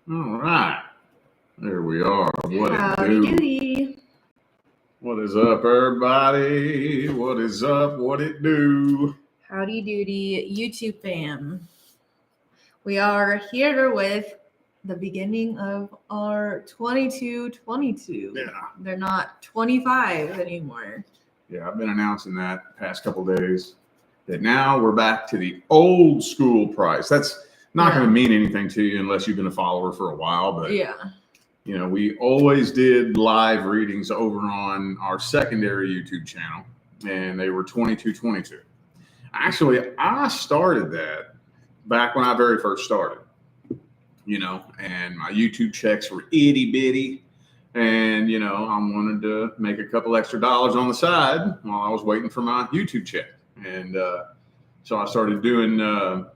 All right. There we are. What Howdy it do? doody. What is up, everybody? What is up? What it do? Howdy doody, YouTube fam. We are here with the beginning of our 22-22. Yeah. They're not 25 anymore. Yeah, I've been announcing that the past couple days that now we're back to the old school price. That's not going to mean anything to you unless you've been a follower for a while. But you know, we always did live readings over on our secondary YouTube channel, and they were 22-22. Actually, I started that back when I very first started, you know, and my YouTube checks were itty bitty. And, you know, I wanted to make a couple extra dollars on the side while I was waiting for my YouTube check. And so I started doing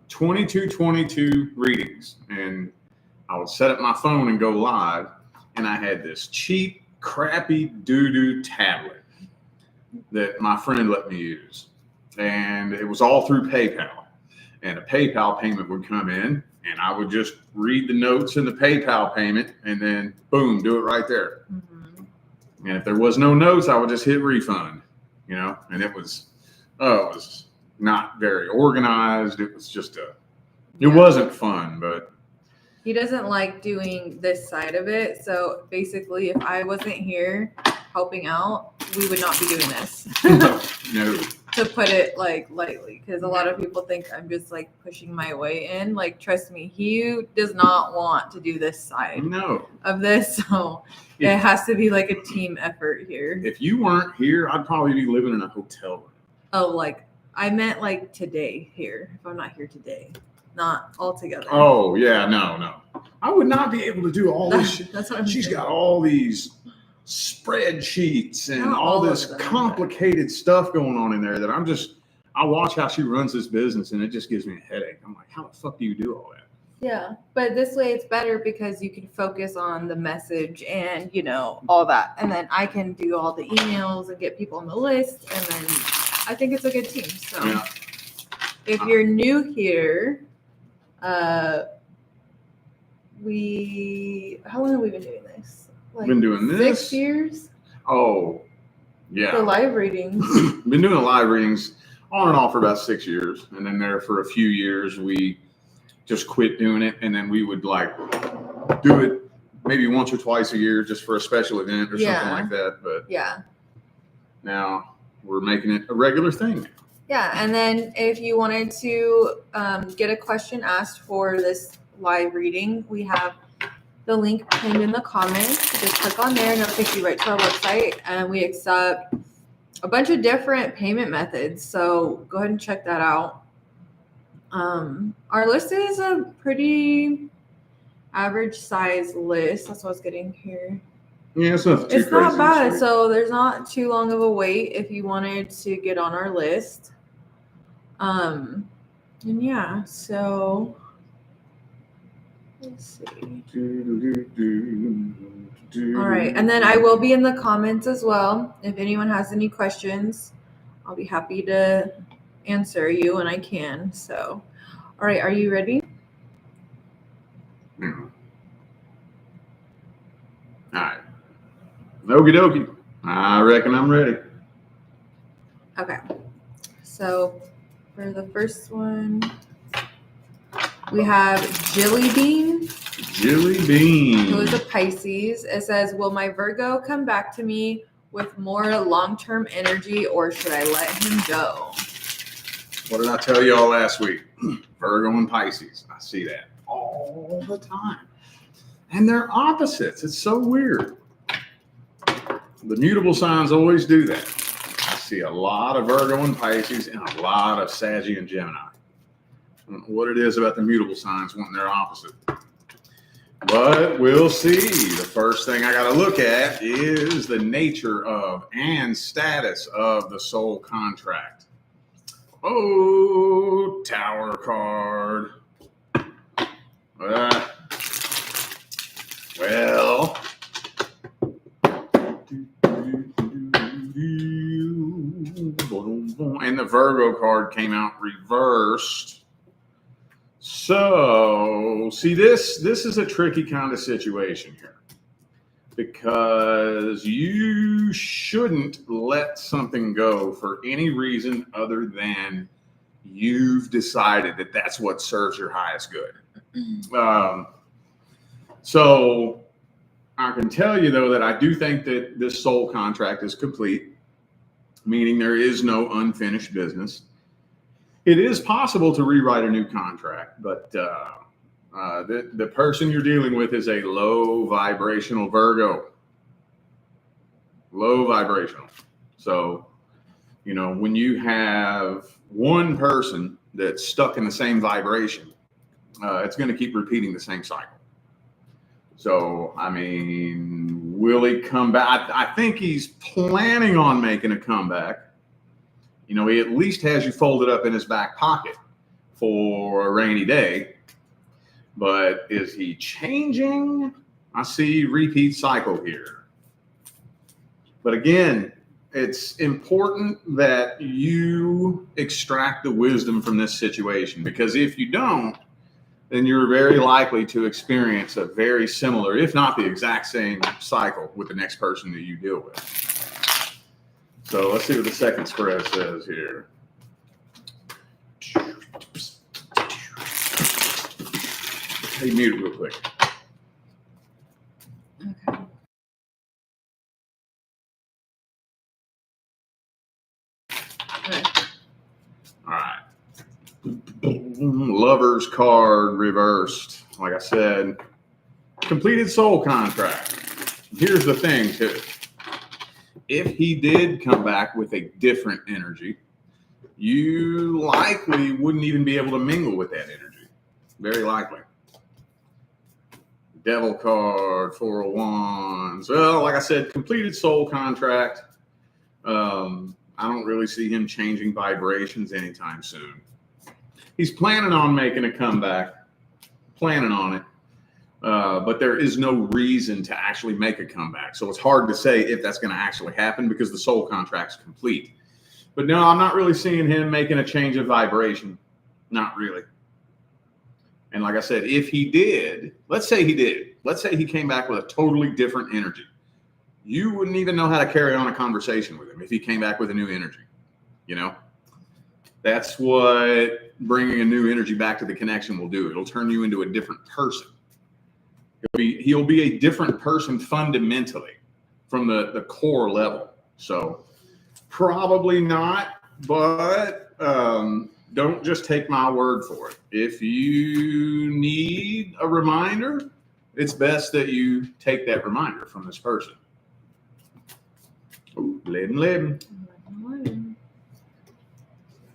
22-22 readings. And I would set up my phone and go live. And I had this cheap, crappy doo-doo tablet that my friend let me use. And it was all through PayPal. And a PayPal payment would come in, and I would just read the notes in the PayPal payment, and then boom, do it right there. Mm-hmm. And if there was no notes, I would just hit refund, you know. And it was not very organized. It was just it wasn't fun, but he doesn't like doing this side of it. So basically, if I wasn't here helping out, we would not be doing this. No. To put it like lightly, because a lot of people think I'm just like pushing my way in. Like, trust me, he does not want to do this side of this. So it has to be like a team effort here. If you weren't here, I'd probably be living in a hotel room. Oh, like I meant like today here. If I'm not here today, not all together. Oh yeah, no. I would not be able to do all this shit. That's what I'm She's saying. got all these spreadsheets and all this complicated stuff going on in there that I watch how she runs this business and it just gives me a headache. I'm like, how the fuck do you do all that? Yeah, but this way it's better because you can focus on the message and, you know, all that. And then I can do all the emails and get people on the list. And then I think it's a good team. So if you're new here, how long have we been doing this? Like been doing this 6 years. Oh, yeah. For live readings. Been doing live readings on and off for about 6 years, and then there for a few years we just quit doing it, and then we would like do it maybe once or twice a year just for a special event or something like that. But now we're making it a regular thing. Yeah, and then if you wanted to get a question asked for this live reading, we have the link pinned in the comments. Just click on there and it'll take you right to our website. And we accept a bunch of different payment methods. So go ahead and check that out. Our list is a pretty average size list. That's what I was getting here. Yeah, it's not bad. So there's not too long of a wait if you wanted to get on our list. And yeah, so let's see. All right. And then I will be in the comments as well. If anyone has any questions, I'll be happy to answer you when I can. So, all right. Are you ready? All right. Okie dokie. I reckon I'm ready. Okay. So for the first one, we have Jilly Bean. Jilly Bean. Who is a Pisces. It says, will my Virgo come back to me with more long-term energy or should I let him go? What did I tell y'all last week? Virgo and Pisces. I see that all the time. And they're opposites. It's so weird. The mutable signs always do that. I see a lot of Virgo and Pisces and a lot of Sagittarius and Gemini. I don't know what it is about the mutable signs when they're opposite. But we'll see. The first thing I got to look at is the nature of and status of the soul contract. Oh, Tower card. Well, and the Virgo card came out reversed. So, see, this is a tricky kind of situation here, because you shouldn't let something go for any reason other than you've decided that that's what serves your highest good. So I can tell you, though, that I do think that this soul contract is complete, meaning there is no unfinished business. It is possible to rewrite a new contract, but the person you're dealing with is a low vibrational Virgo. Low vibrational. So, you know, when you have one person that's stuck in the same vibration, it's going to keep repeating the same cycle. So, I mean, will he come back? I think he's planning on making a comeback. You know, he at least has you folded up in his back pocket for a rainy day. But is he changing? I see repeat cycle here. But again, it's important that you extract the wisdom from this situation, because if you don't, then you're very likely to experience a very similar, if not the exact same cycle with the next person that you deal with. So let's see what the second spread says here. Hey, mute it real quick. Okay. All right. Lover's card reversed. Like I said, completed soul contract. Here's the thing, too. If he did come back with a different energy, you likely wouldn't even be able to mingle with that energy. Very likely. Devil card, 401s. Well, like I said, completed soul contract. I don't really see him changing vibrations anytime soon. He's planning on making a comeback. Planning on it. But there is no reason to actually make a comeback. So it's hard to say if that's going to actually happen because the soul contract's complete. But no, I'm not really seeing him making a change of vibration. Not really. And like I said, if he did, let's say he did. Let's say he came back with a totally different energy. You wouldn't even know how to carry on a conversation with him if he came back with a new energy. You know? That's what bringing a new energy back to the connection will do. It'll turn you into a different person. He'll be a different person fundamentally from the core level. So probably not, but don't just take my word for it. If you need a reminder, it's best that you take that reminder from this person. Oh, leben.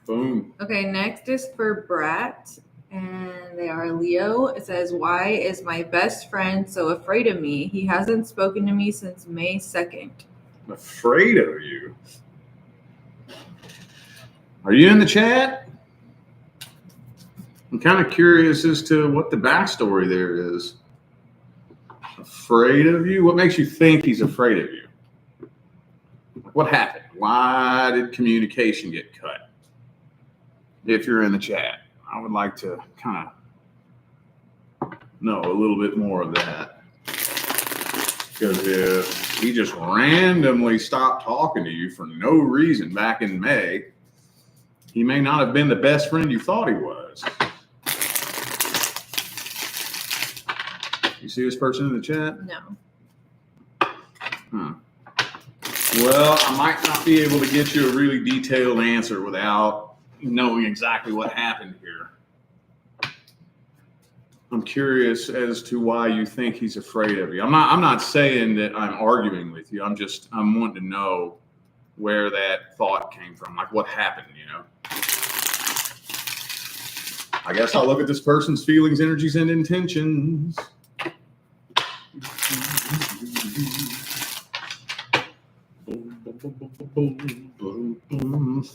Boom. Okay, next is for Brat, and they are Leo. It says, why is my best friend so afraid of me? He hasn't spoken to me since May 2nd. Afraid of you? Are you in the chat? I'm kind of curious as to what the backstory there is. Afraid of you? What makes you think he's afraid of you? What happened? Why did communication get cut? If you're in the chat, I would like to kind of know a little bit more of that. Because if he just randomly stopped talking to you for no reason back in May, he may not have been the best friend you thought he was. You see this person in the chat? No. Huh. Well, I might not be able to get you a really detailed answer without knowing exactly what happened here. I'm curious as to why you think he's afraid of you. I'm not saying that I'm arguing with you. I'm wanting to know where that thought came from. Like what happened, you know? I guess I'll look at this person's feelings, energies, and intentions.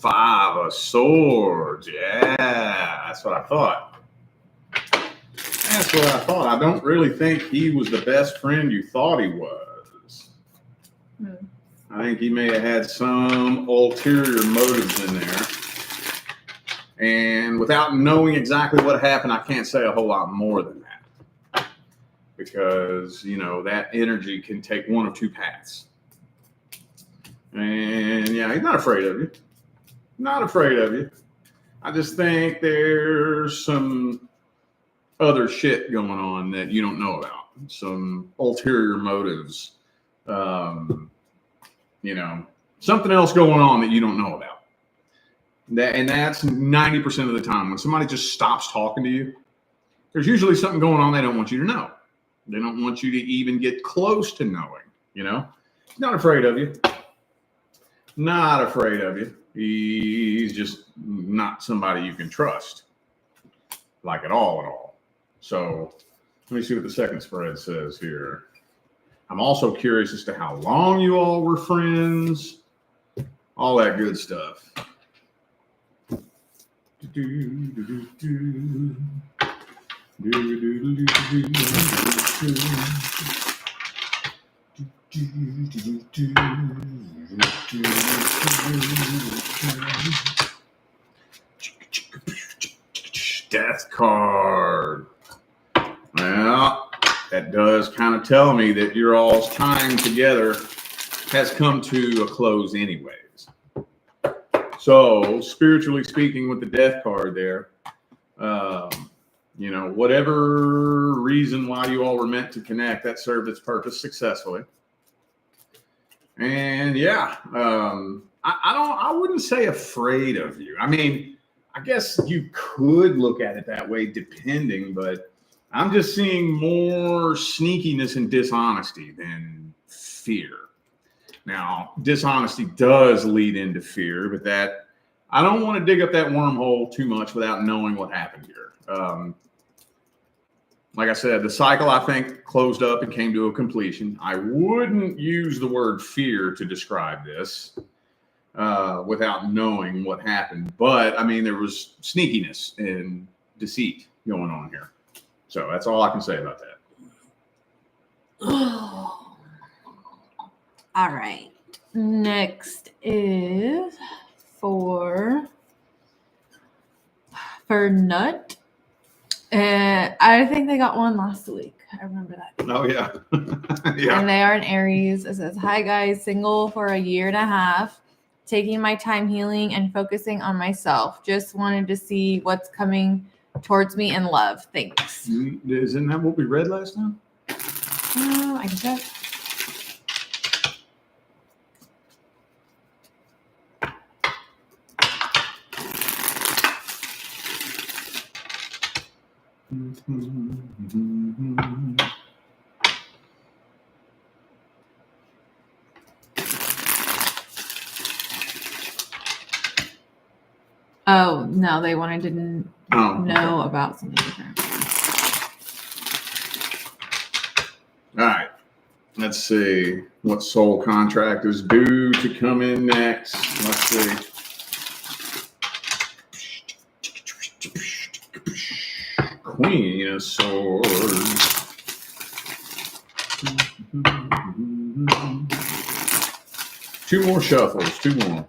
Five of Swords. Yeah, that's what I thought. That's what I thought. I don't really think he was the best friend you thought he was. I think he may have had some ulterior motives in there. And without knowing exactly what happened, I can't say a whole lot more than that. Because, that energy can take one of two paths. And yeah, he's not afraid of you. Not afraid of you. I just think there's some other shit going on that you don't know about. Some ulterior motives. Something else going on that you don't know about. And that's 90% of the time. When somebody just stops talking to you, there's usually something going on they don't want you to know. They don't want you to even get close to knowing, He's not afraid of you. Not afraid of you. He's just not somebody you can trust. Like at all. So let me see what the second spread says here. I'm also curious as to how long you all were friends. All that good stuff. Death card. Well, that does kind of tell me that your all's time together has come to a close anyways. So, spiritually speaking, with the death card there, whatever reason why you all were meant to connect, that served its purpose successfully. And yeah, I wouldn't say afraid of you. I mean, I guess you could look at it that way depending, but I'm just seeing more sneakiness and dishonesty than fear. Now, dishonesty does lead into fear, but that I don't want to dig up that wormhole too much without knowing what happened here. Like I said, the cycle, I think, closed up and came to a completion. I wouldn't use the word fear to describe this without knowing what happened. But, I mean, there was sneakiness and deceit going on here. So that's all I can say about that. All right. Next is for Nut. I think they got one last week. I remember that. Oh, yeah. Yeah. And they are an Aries. It says, "Hi, guys. Single for 1.5 years. Taking my time healing and focusing on myself. Just wanted to see what's coming towards me in love. Thanks." Isn't that what we read last time? I can check. Oh, no, they wanted to know about something different. All right. Let's see what soul contract is due to come in next. Let's see. Queen of Swords. Two more shuffles. Two more.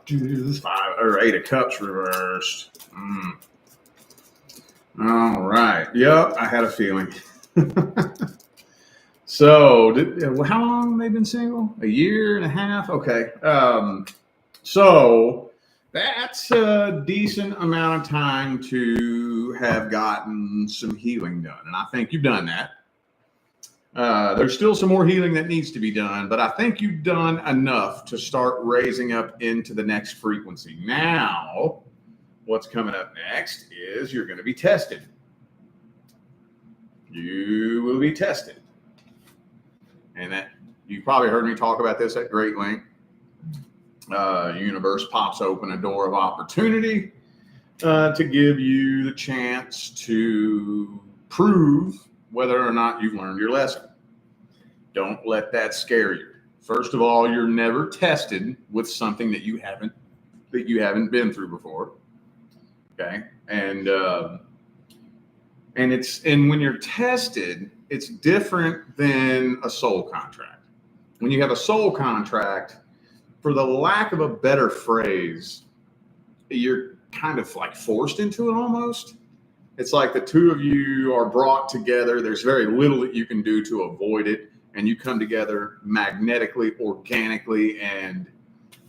This 5 or 8 of Cups reversed. All right. Yep, I had a feeling. So, how long have they been single? 1.5 years? Okay. So that's a decent amount of time to have gotten some healing done, and I think you've done that. There's still some more healing that needs to be done, but I think you've done enough to start raising up into the next frequency. Now, what's coming up next is you're going to be tested. You will be tested. And that you've probably heard me talk about this at great length. Universe pops open a door of opportunity to give you the chance to prove whether or not you've learned your lesson. Don't let that scare you. First of all, you're never tested with something that you haven't been through before. Okay. And when you're tested, it's different than a soul contract. When you have a soul contract, for the lack of a better phrase, you're kind of like forced into it almost. It's like the two of you are brought together. There's very little that you can do to avoid it. And you come together magnetically, organically, and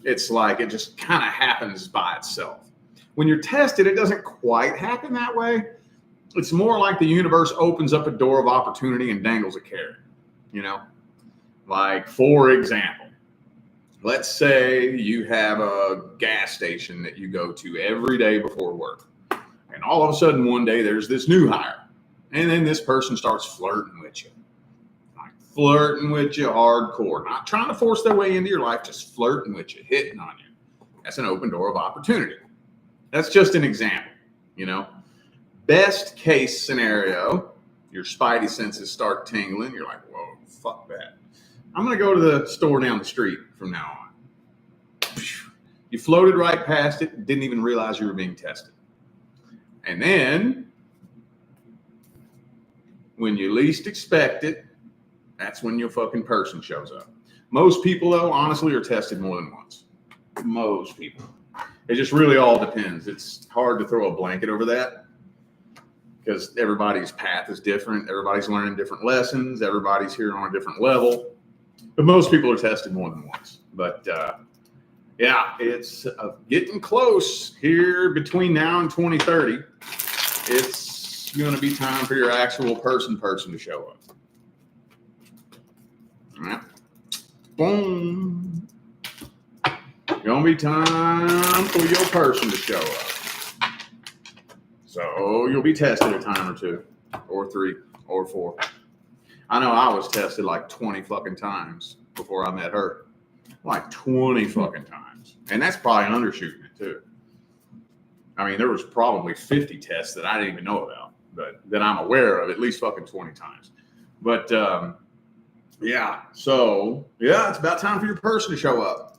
it's like it just kind of happens by itself. When you're tested, it doesn't quite happen that way. It's more like the universe opens up a door of opportunity and dangles a carrot, you know? Like, for example, let's say you have a gas station that you go to every day before work. And all of a sudden, one day, there's this new hire. And then this person starts flirting with you. Like flirting with you hardcore. Not trying to force their way into your life, just flirting with you, hitting on you. That's an open door of opportunity. That's just an example, you know. Best case scenario, your spidey senses start tingling. You're like, whoa, fuck that. I'm going to go to the store down the street from now on. You floated right past it, didn't even realize you were being tested. And then, when you least expect it, that's when your fucking person shows up. Most people, though, honestly, are tested more than once. Most people. It just really all depends. It's hard to throw a blanket over that because everybody's path is different. Everybody's learning different lessons. Everybody's here on a different level. But most people are tested more than once. But, yeah, it's getting close here between now and 2030. It's going to be time for your actual person to show up. All right. Boom. Going to be time for your person to show up. So you'll be tested a time or two, or 3, or 4. I know I was tested like 20 fucking times before I met her. Like 20 fucking times. And that's probably undershooting it too. I mean, there was probably 50 tests that I didn't even know about, but that I'm aware of at least fucking 20 times. But yeah, so yeah, it's about time for your person to show up.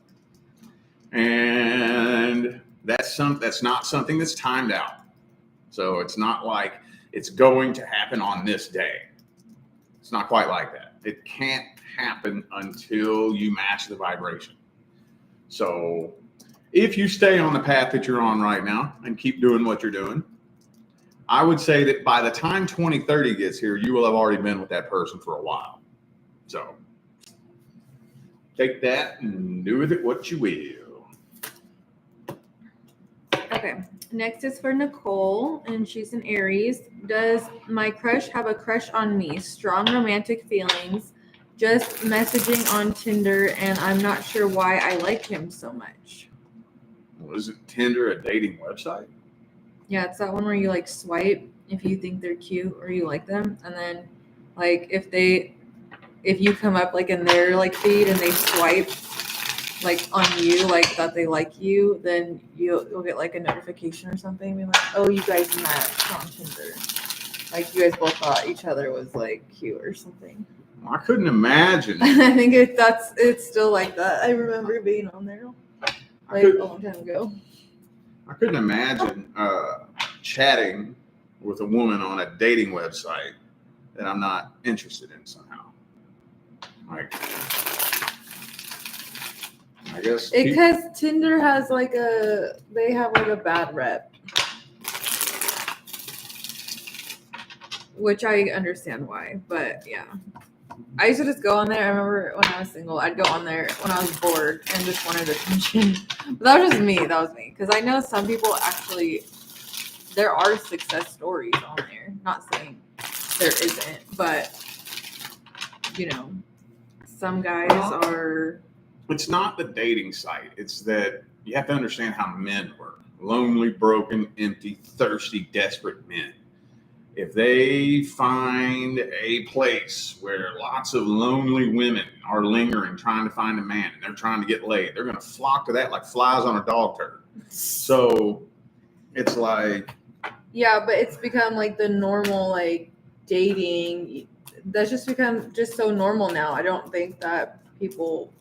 And that's not something that's timed out. So it's not like it's going to happen on this day. It's not quite like that. It can't happen until you match the vibration. So if you stay on the path that you're on right now and keep doing what you're doing, I would say that by the time 2030 gets here, you will have already been with that person for a while. So take that and do with it what you will. Okay. Next is for Nicole, and she's an Aries. Does my crush have a crush on me? Strong romantic feelings. Just messaging on Tinder, and I'm not sure why I like him so much. Well, isn't Tinder a dating website? Yeah, it's that one where you like swipe if you think they're cute or you like them, and then like if you come up like in their like feed and they swipe like on you like that they like you, then you'll get like a notification or something being like, oh, you guys met on Tinder. Like you guys both thought each other was like cute or something. I couldn't imagine. I think it's still like that. I remember being on there like a long time ago. I couldn't imagine chatting with a woman on a dating website that I'm not interested in somehow. Like, I guess because Tinder has they have like a bad rep, which I understand why, but yeah. I used to just go on there. I remember when I was single, I'd go on there when I was bored and just wanted attention. But that was just me. That was me. Because I know some people actually, there are success stories on there. Not saying there isn't, but, you know, some guys are. It's not the dating site. It's that you have to understand how men work. Lonely, broken, empty, thirsty, desperate men. If they find a place where lots of lonely women are lingering, trying to find a man, and they're trying to get laid, they're going to flock to that like flies on a dog turd. So it's like... Yeah, but it's become like the normal like dating. That's just become just so normal now. I don't think that people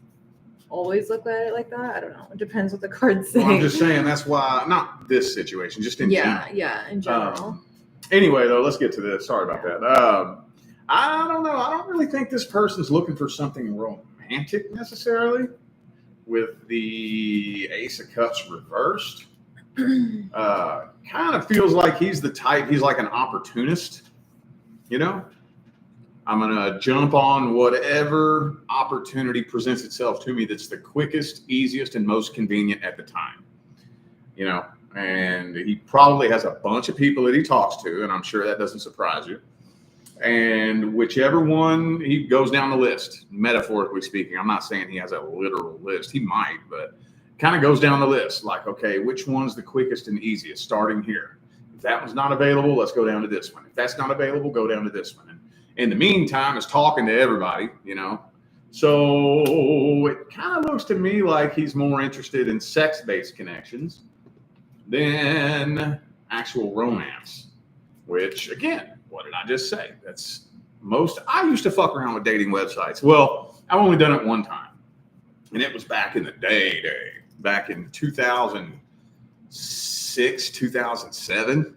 always look at it like that. I don't know. It depends what the cards say. Well, I'm just saying that's why, not this situation, just in general. Yeah, in general. Anyway, though, let's get to this. Sorry about that. I don't know. I don't really think this person's looking for something romantic necessarily. With the Ace of Cups reversed, kind of feels like he's the type. He's like an opportunist. You know, I'm gonna jump on whatever opportunity presents itself to me that's the quickest, easiest, and most convenient at the time. You know, and he probably has a bunch of people that he talks to, and I'm sure that doesn't surprise you. And whichever one he goes down the list, metaphorically speaking, I'm not saying he has a literal list. He might, but kind of goes down the list. Like, okay, which one's the quickest and easiest? Starting here. If that one's not available, let's go down to this one. If that's not available, go down to this one. And in the meantime, is talking to everybody, you know. So it kind of looks to me like he's more interested in sex-based connections than actual romance, which, again, what did I just say? That's most. I used to fuck around with dating websites. Well, I've only done it one time, and it was back in the day, back in 2006, 2007,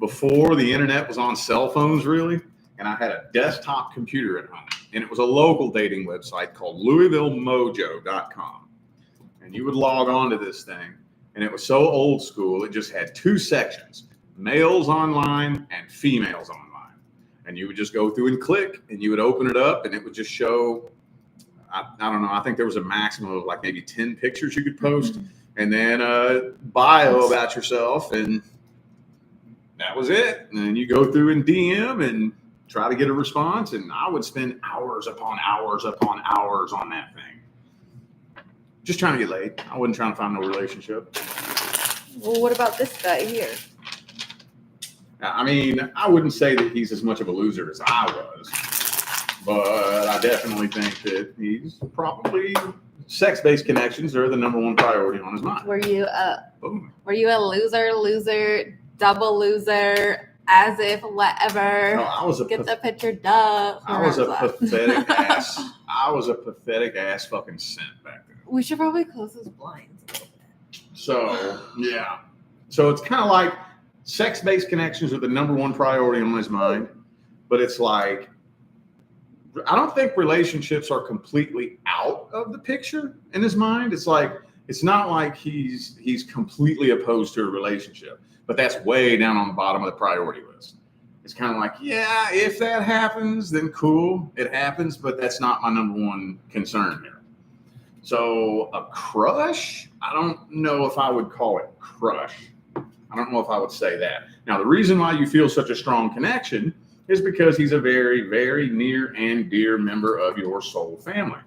before the internet was on cell phones, really. And I had a desktop computer at home, and it was a local dating website called LouisvilleMojo.com. And you would log on to this thing, and it was so old school. It just had two sections. Males online and females online. And you would just go through and click, and you would open it up, and it would just show, I don't know, I think there was a maximum of like maybe 10 pictures you could post, and then a bio about yourself, and that was it. And then you go through and DM and try to get a response, and I would spend hours upon hours upon hours on that thing. Just trying to get laid. I wasn't trying to find no relationship. Well, what about this guy here? I mean, I wouldn't say that he's as much of a loser as I was, but I definitely think that he's probably sex-based connections are the number one priority on his mind. Were you a loser, double loser, as if whatever? No, I was a get the picture. Duh. I was a pathetic ass. I was a pathetic ass fucking simp back then. We should probably close those blinds a little bit. So yeah, so it's kind of like. Sex-based connections are the number one priority on his mind, but it's like, I don't think relationships are completely out of the picture in his mind. It's like, it's not like he's completely opposed to a relationship, but that's way down on the bottom of the priority list. It's kind of like, yeah, if that happens, then cool, it happens, but that's not my number one concern here. So a crush, I don't know if I would call it crush. I don't know if I would say that. Now, the reason why you feel such a strong connection is because he's a very, very near and dear member of your soul family.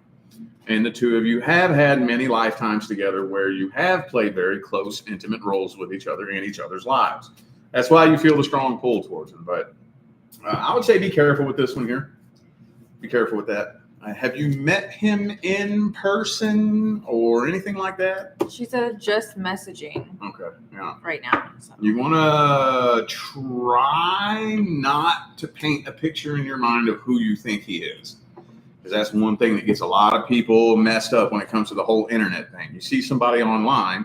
And the two of you have had many lifetimes together where you have played very close, intimate roles with each other in each other's lives. That's why you feel the strong pull towards him. But I would say be careful with this one here. Be careful with that. Have you met him in person or anything like that? She said just messaging. Okay, yeah. Right now. So. You want to try not to paint a picture in your mind of who you think he is. Because that's one thing that gets a lot of people messed up when it comes to the whole internet thing. You see somebody online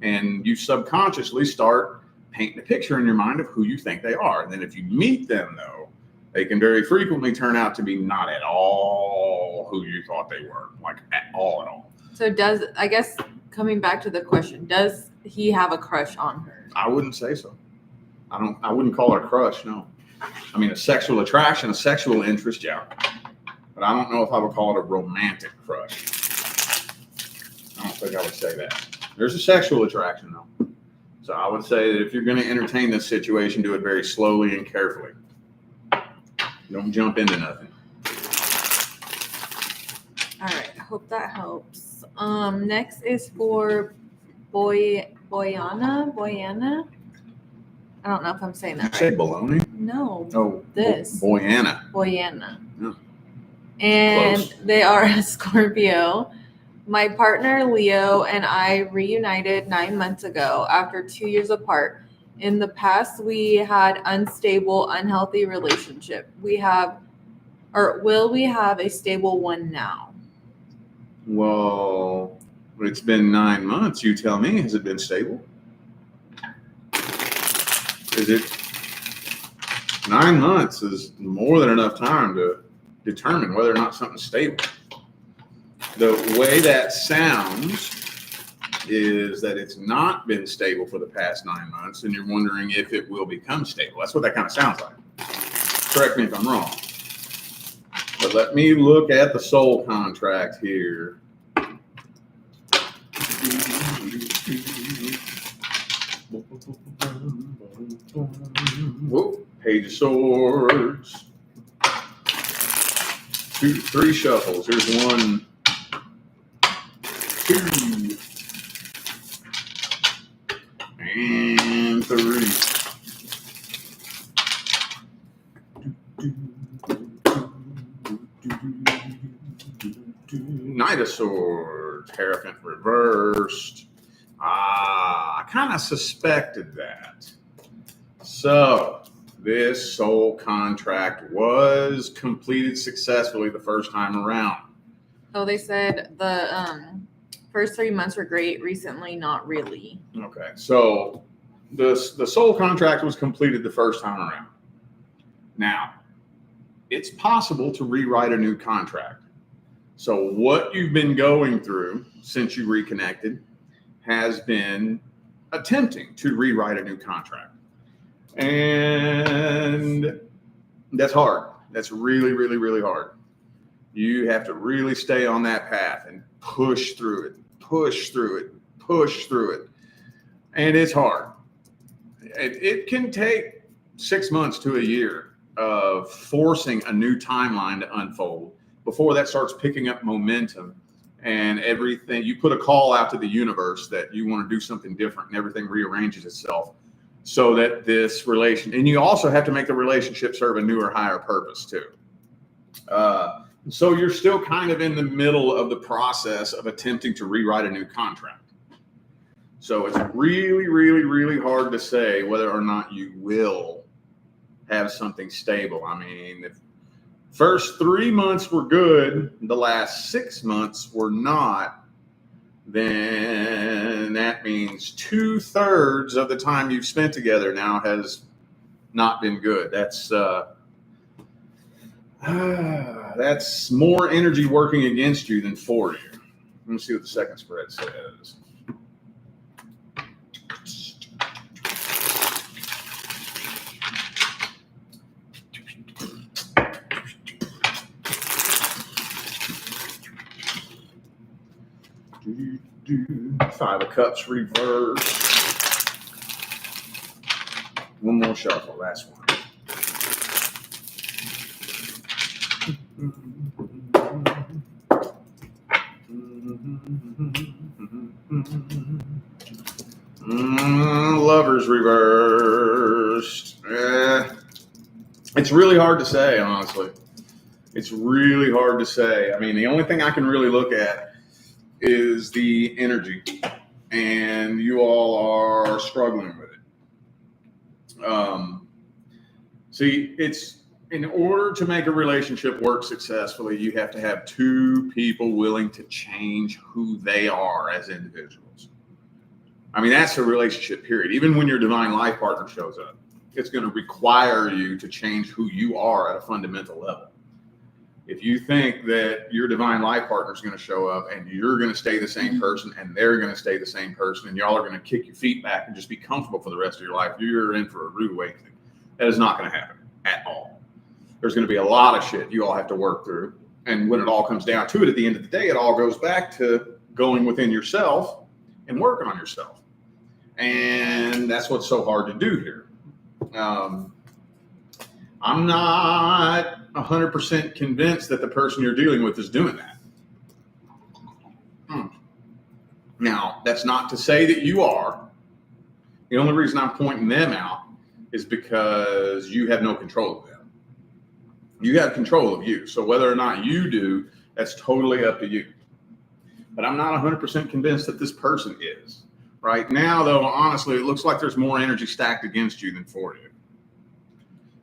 and you subconsciously start painting a picture in your mind of who you think they are. And then if you meet them, though, they can very frequently turn out to be not at all who you thought they were, like at all. So I guess coming back to the question, does he have a crush on her? I wouldn't say so. I wouldn't call it a crush, no. I mean, a sexual attraction, a sexual interest, yeah. But I don't know if I would call it a romantic crush. I don't think I would say that. There's a sexual attraction, though. So I would say that if you're going to entertain this situation, do it very slowly and carefully. Don't jump into nothing. All right. I hope that helps. Next is for Boyana. I don't know if I'm saying that Did you right. say baloney? No. Oh, this. Boyana. Yeah. And close. They are a Scorpio. My partner Leo and I reunited 9 months ago after 2 years apart. In the past, we had unstable, unhealthy relationship. Will we have a stable one now? Well, it's been 9 months. You tell me, has it been stable? Is it 9 months is more than enough time to determine whether or not something's stable. The way that sounds is that it's not been stable for the past 9 months, and you're wondering if it will become stable. That's what that kind of sounds like. Correct me if I'm wrong. But let me look at the soul contract here. Whoop, Page of Swords. 2 to 3 shuffles. Here's 1, 2, and 3. Knight of Swords, Hierophant reversed. I kind of suspected that. So this soul contract was completed successfully the first time around. Oh, they said the first 3 months were great. Recently, not really. Okay, so the soul contract was completed the first time around. Now, it's possible to rewrite a new contract. So what you've been going through since you reconnected has been attempting to rewrite a new contract. And that's hard. That's really, really, really hard. You have to really stay on that path and push through it, push through it, push through it. And it's hard. It can take 6 months to a year of forcing a new timeline to unfold before that starts picking up momentum and everything. You put a call out to the universe that you want to do something different and everything rearranges itself so that this relation, and you also have to make the relationship serve a newer, higher purpose too. So you're still kind of in the middle of the process of attempting to rewrite a new contract. So it's really, really, really hard to say whether or not you will have something stable. I mean, if first 3 months were good, the last 6 months were not, then that means 2/3 of the time you've spent together now has not been good. That's more energy working against you than for you. Let me see what the second spread says. Five of Cups reversed. One more shuffle. Last one. Lovers reversed. It's really hard to say, honestly. It's really hard to say. I mean, the only thing I can really look at is the energy, and you all are struggling with it. See, it's in order to make a relationship work successfully, you have to have 2 people willing to change who they are as individuals. I mean, that's a relationship period. Even when your divine life partner shows up, it's going to require you to change who you are at a fundamental level. If you think that your divine life partner is going to show up and you're going to stay the same person and they're going to stay the same person and y'all are going to kick your feet back and just be comfortable for the rest of your life, you're in for a rude awakening. That is not going to happen at all. There's going to be a lot of shit you all have to work through. And when it all comes down to it, at the end of the day, it all goes back to going within yourself and working on yourself. And that's what's so hard to do here. I'm not 100% convinced that the person you're dealing with is doing that. Now, that's not to say that you are. The only reason I'm pointing them out is because you have no control of them. You have control of you. So whether or not you do, that's totally up to you. But I'm not 100% convinced that this person is. Right now, though, honestly, it looks like there's more energy stacked against you than for you.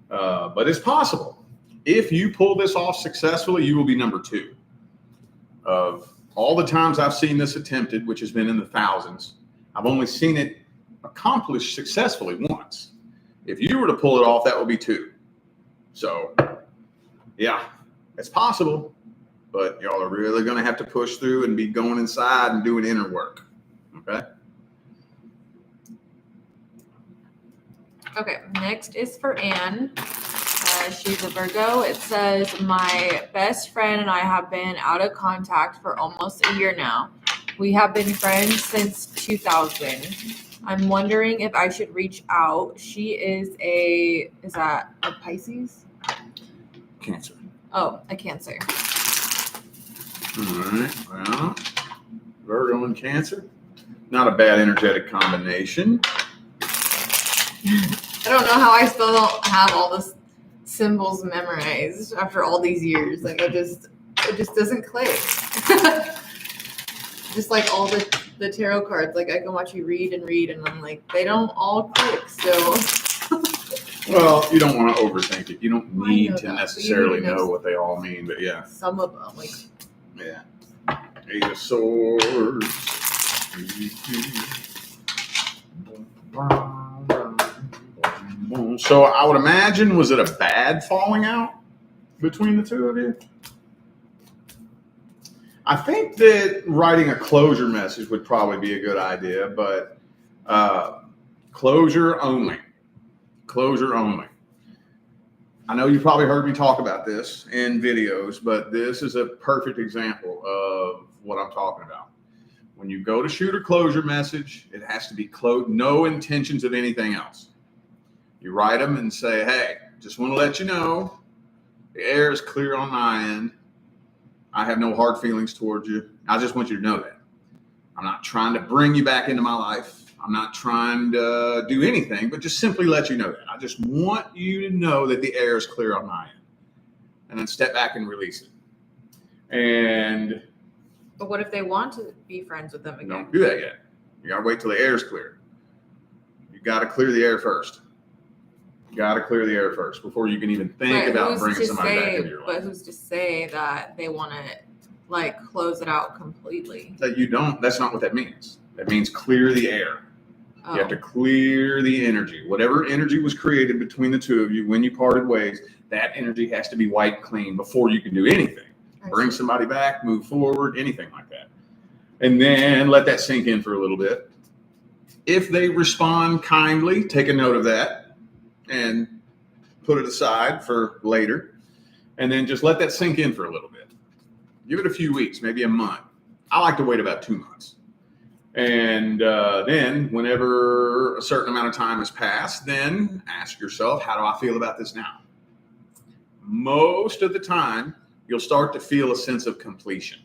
But it's possible. If you pull this off successfully, you will be number 2 of all the times I've seen this attempted, which has been in the thousands, I've only seen it accomplished successfully once. If you were to pull it off, that would be 2. So, yeah, it's possible, but y'all are really going to have to push through and be going inside and doing inner work. Okay. Okay, next is for Anne. She's a Virgo. It says, my best friend and I have been out of contact for almost a year now. We have been friends since 2000. I'm wondering if I should reach out. She is that a Pisces? Cancer. Oh, a Cancer. All right. Well, Virgo and Cancer. Not a bad energetic combination. I don't know how I still don't have all the symbols memorized after all these years. Like it just doesn't click. Just like all the tarot cards, like I can watch you read, and I'm like, they don't all click. So well, you don't want to overthink it. You don't need to that, necessarily know what they all mean, but yeah. Some of them, like yeah. Eight of Swords. So I would imagine, was it a bad falling out between the two of you? I think that writing a closure message would probably be a good idea, but closure only. Closure only. I know you probably heard me talk about this in videos, but this is a perfect example of what I'm talking about. When you go to shoot a closure message, it has to be no intentions of anything else. You write them and say, hey, just want to let you know, the air is clear on my end. I have no hard feelings towards you. I just want you to know that. I'm not trying to bring you back into my life. I'm not trying to do anything, but just simply let you know that. I just want you to know that the air is clear on my end. And then step back and release it. But what if they want to be friends with them again? Don't do that yet. You got to wait till the air is clear. You got to clear the air first. You got to clear the air first before you can even think about bringing somebody back into your life. But who's to say that they want to like close it out completely? That you don't. That's not what that means. That means clear the air. Oh. You have to clear the energy. Whatever energy was created between the two of you when you parted ways, that energy has to be wiped clean before you can do anything. Bring somebody back, move forward, anything like that. And then let that sink in for a little bit. If they respond kindly, take a note of that and put it aside for later. And then just let that sink in for a little bit. Give it a few weeks, maybe a month. I like to wait about 2 months. And then whenever a certain amount of time has passed, then ask yourself, how do I feel about this now? Most of the time, you'll start to feel a sense of completion.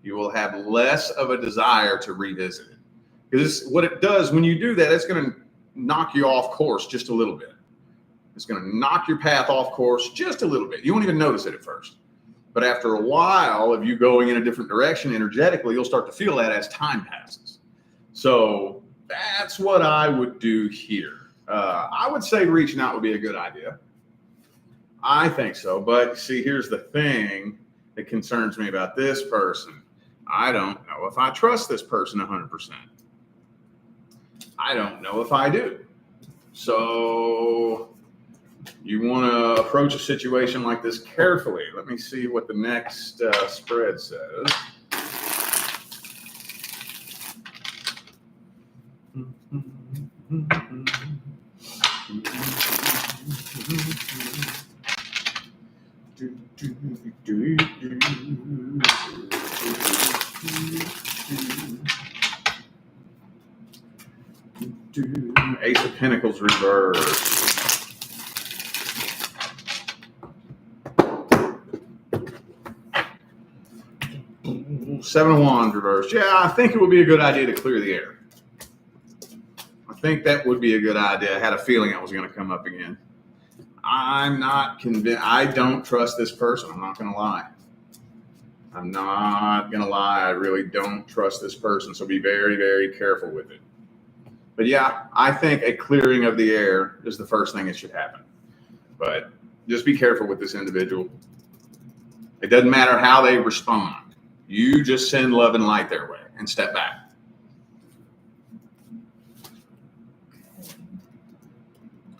You will have less of a desire to revisit it. Because what it does when you do that, it's going to knock you off course just a little bit. It's going to knock your path off course just a little bit. You won't even notice it at first. But after a while of you going in a different direction energetically, you'll start to feel that as time passes. So that's what I would do here. I would say reaching out would be a good idea. I think so. But see, here's the thing that concerns me about this person. I don't know if I trust this person 100%. I don't know if I do. So you want to approach a situation like this carefully. Let me see what the next spread says. Ace of Pentacles reversed. Seven of Wands reversed. Yeah, I think it would be a good idea to clear the air. I think that would be a good idea. I had a feeling it was going to come up again. I'm not convinced. I don't trust this person. I'm not going to lie. I'm not going to lie. I really don't trust this person. So be very, very careful with it. But yeah, I think a clearing of the air is the first thing that should happen. But just be careful with this individual. It doesn't matter how they respond. You just send love and light their way and step back.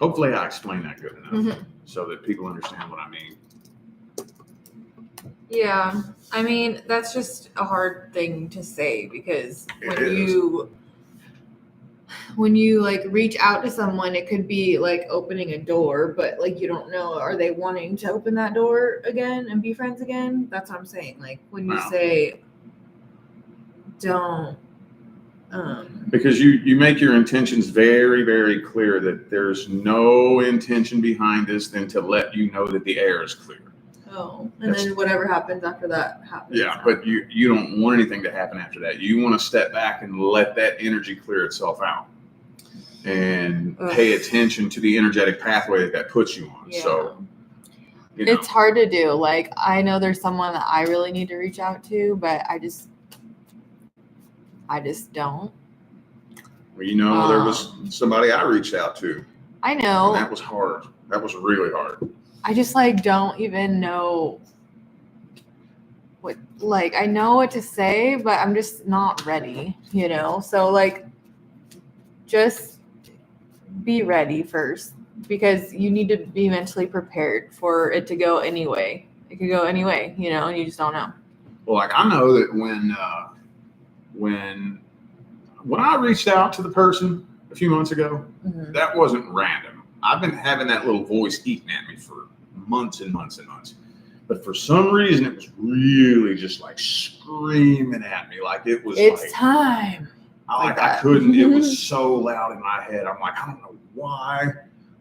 Hopefully I explained that good enough so that people understand what I mean. Yeah. I mean, that's just a hard thing to say because when you like reach out to someone, it could be like opening a door, but like you don't know, are they wanting to open that door again and be friends again? That's what I'm saying. Like when you say don't because you make your intentions very, very clear that there's no intention behind this than to let you know that the air is clear. Oh, and then whatever happens after that happens. Yeah, but you don't want anything to happen after that. You want to step back and let that energy clear itself out and pay attention to the energetic pathway that puts you on. Yeah. So, it's hard to do. Like, I know there's someone that I really need to reach out to, but I just don't. Well, there was somebody I reached out to. I know. And that was hard. That was really hard. I just don't even know what, I know what to say, but I'm just not ready, So just be ready first because you need to be mentally prepared for it to go anyway. It could go anyway, and you just don't know. Well, I know that when I reached out to the person a few months ago, that wasn't random. I've been having that little voice eating at me for months and months and months. But for some reason, it was really just screaming at me. It was time. I couldn't. It was so loud in my head. I'm I don't know why.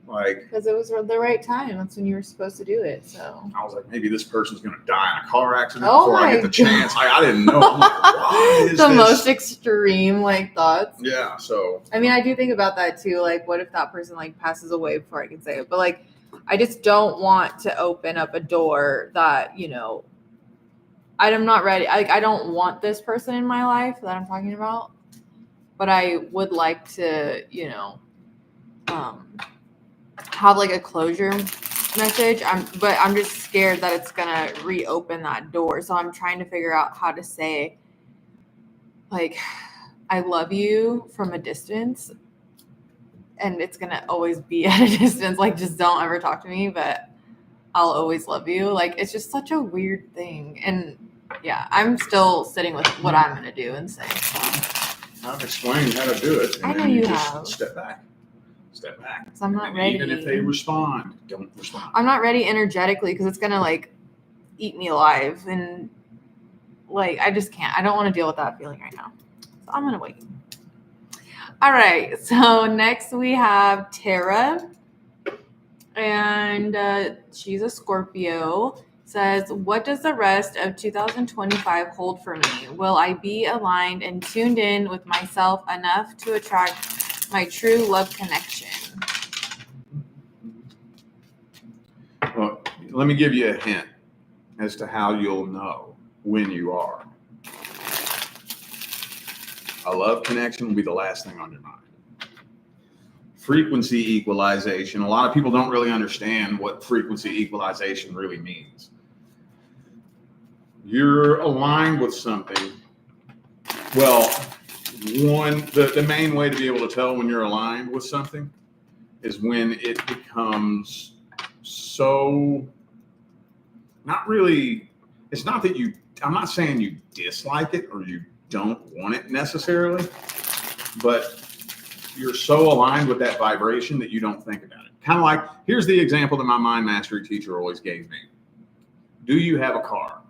Because it was the right time. That's when you were supposed to do it. So I was maybe this person's going to die in a car accident before I get the chance. I didn't know. I'm why is the this? Most extreme thoughts. Yeah. So I mean, I do think about that too. What if that person passes away before I can say it? But I just don't want to open up a door that I'm not ready. I don't want this person in my life that I'm talking about. But I would like to, have a closure message. I'm just scared that it's gonna reopen that door. So I'm trying to figure out how to say, I love you from a distance, and it's gonna always be at a distance. Just don't ever talk to me, but I'll always love you. It's just such a weird thing, and yeah, I'm still sitting with what I'm gonna do and say. So. I've explained how to do it. I know you have. Step back. So I'm not ready. Even if they respond, don't respond. I'm not ready energetically because it's gonna eat me alive, and I just can't. I don't want to deal with that feeling right now. So I'm gonna wait. All right. So next we have Tara, and she's a Scorpio. Says, what does the rest of 2025 hold for me? Will I be aligned and tuned in with myself enough to attract my true love connection? Well, let me give you a hint as to how you'll know when you are. A love connection will be the last thing on your mind. Frequency equalization. A lot of people don't really understand what frequency equalization really means. You're aligned with something. Well, the main way to be able to tell when you're aligned with something is when it becomes so not really, it's not that I'm not saying you dislike it or you don't want it necessarily, but you're so aligned with that vibration that you don't think about it. Kind of here's the example that my mind mastery teacher always gave me. Do you have a car?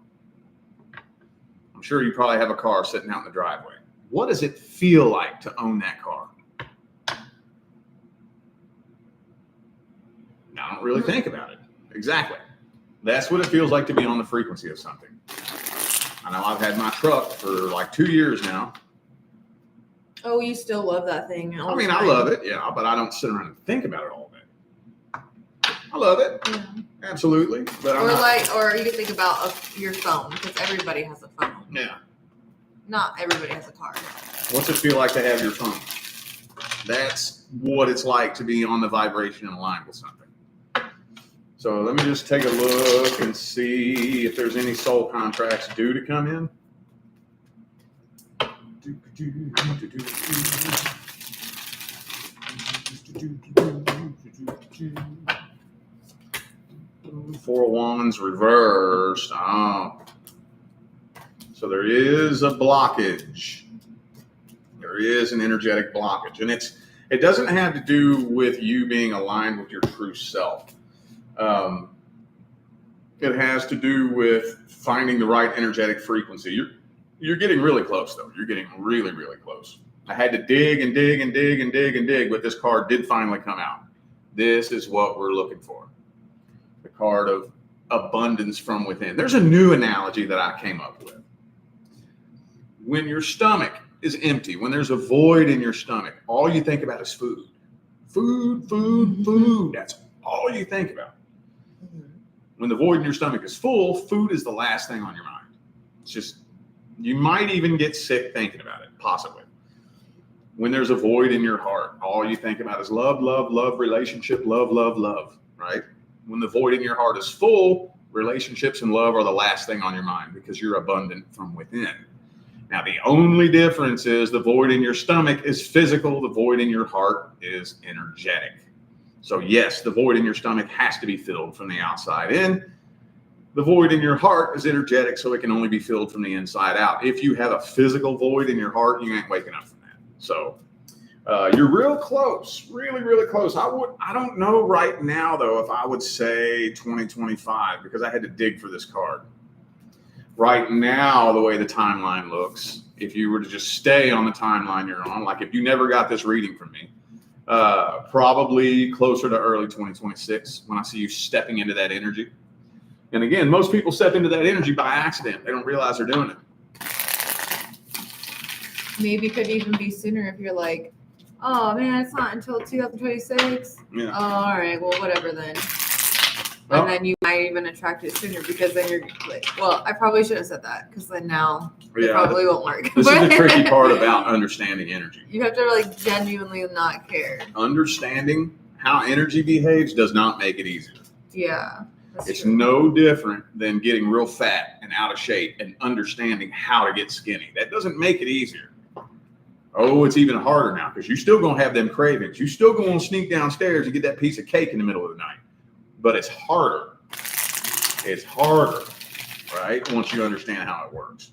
I'm sure you probably have a car sitting out in the driveway. What does it feel like to own that car? I don't really think about it. Exactly. That's what it feels like to be on the frequency of something. I know I've had my truck for 2 years now. Oh, you still love that thing. I mean, I love it, yeah, but I don't sit around and think about it all day. I love it. Yeah. Absolutely. But or you can think about your phone, because everybody has a phone. Yeah. Not everybody has a car. What's it feel like to have your phone? That's what it's like to be on the vibration and aligned with something. So let me just take a look and see if there's any soul contracts due to come in. Four of Wands reversed. Oh. So there is a blockage. There is an energetic blockage. And it doesn't have to do with you being aligned with your true self. It has to do with finding the right energetic frequency. You're getting really close, though. You're getting really, really close. I had to dig and dig and dig and dig and dig, but this card did finally come out. This is what we're looking for. The card of abundance from within. There's a new analogy that I came up with. When your stomach is empty, when there's a void in your stomach, all you think about is food. Food, food, food. That's all you think about. When the void in your stomach is full, food is the last thing on your mind. It's just, you might even get sick thinking about it, possibly. When there's a void in your heart, all you think about is love, love, love, relationship, love, love, love, right? When the void in your heart is full, relationships and love are the last thing on your mind because you're abundant from within. Now, the only difference is the void in your stomach is physical. The void in your heart is energetic. So yes, the void in your stomach has to be filled from the outside in. The void in your heart is energetic, so it can only be filled from the inside out. If you have a physical void in your heart, you ain't waking up from that. So you're real close, really, really close. I don't know right now, though, if I would say 2025, because I had to dig for this card. Right now, the way the timeline looks, if you were to just stay on the timeline you're on, like if you never got this reading from me, probably closer to early 2026 when I see you stepping into that energy. And again, most people step into that energy by accident. They don't realize they're doing it. Maybe it could even be sooner if you're like, oh man, it's not until 2026. Yeah. Oh, all right, well, whatever then. Well, and then you might even attract it sooner because then you're like, well, I probably shouldn't have said that because then now it probably won't work. This is the tricky part about understanding energy. You have to like genuinely not care. Understanding how energy behaves does not make it easier. Yeah. It's true. No different than getting real fat and out of shape and understanding how to get skinny. That doesn't make it easier. Oh, it's even harder now because you're still going to have them cravings. You're still going to sneak downstairs and get that piece of cake in the middle of the night. But it's harder. It's harder, right? Once you understand how it works.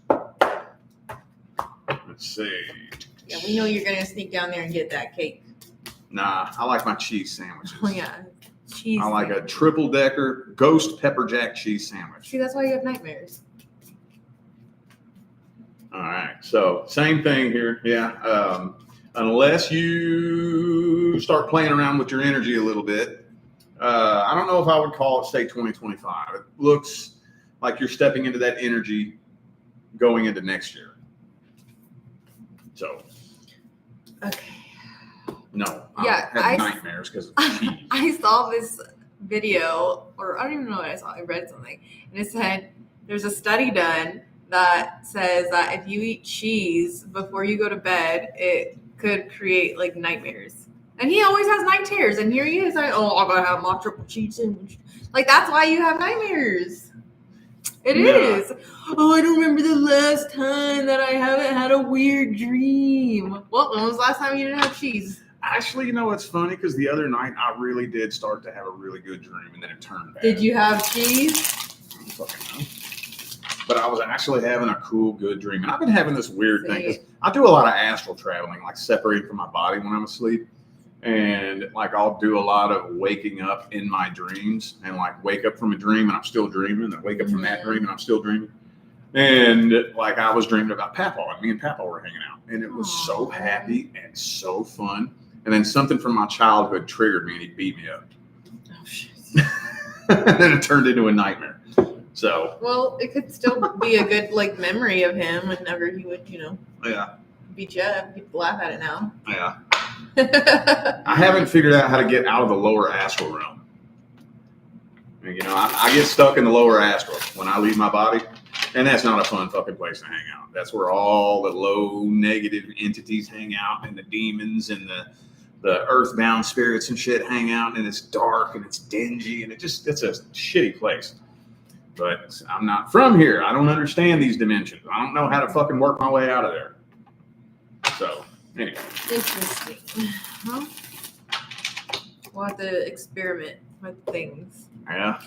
Let's see. Yeah, we know you're going to sneak down there and get that cake. Nah, I like my cheese sandwiches. Oh, yeah. Cheese I like sandwich. a triple decker ghost pepper jack cheese sandwich. See, that's why you have nightmares. All right. So same thing here. Yeah. Unless you start playing around with your energy a little bit. I don't know if I would call it, say, 2025. It looks like you're stepping into that energy going into next year. So. Okay. No. Yeah, I have nightmares because of cheese. I saw this video, or I don't even know what I saw. I read something, and it said there's a study done that says that if you eat cheese before you go to bed, it could create like nightmares. And he always has night terrors, and here he is like, oh, I'm gonna have my triple cheese sandwich. Like that's why you have nightmares. It is. Oh, I don't remember the last time that I haven't had a weird dream. Well, when was the last time you didn't have cheese? Actually, you know what's funny? Because the other night I really did start to have a really good dream, and then it turned bad. Did you have cheese? I don't fucking know. But I was actually having a cool, good dream. And I've been having this weird thing. 'Cause I do a lot of astral traveling, like separating from my body when I'm asleep. And like I'll do a lot of waking up in my dreams and like wake up from a dream and I'm still dreaming, and wake up from that dream and I'm still dreaming. And like I was dreaming about Papa, and me and Papa were hanging out, and it was so happy and so fun. And then something from my childhood triggered me and he beat me up. Oh shit. And then it turned into a nightmare. So well, it could still be a good like memory of him whenever he would, beat you up. People laugh at it now. Yeah. I haven't figured out how to get out of the lower astral realm. And, I get stuck in the lower astral when I leave my body, and that's not a fun fucking place to hang out. That's where all the low negative entities hang out, and the demons and the earthbound spirits and shit hang out, and it's dark and it's dingy, and it's a shitty place. But I'm not from here. I don't understand these dimensions. I don't know how to fucking work my way out of there. So anyway. Interesting. Well, we'll have to experiment with things. Yeah.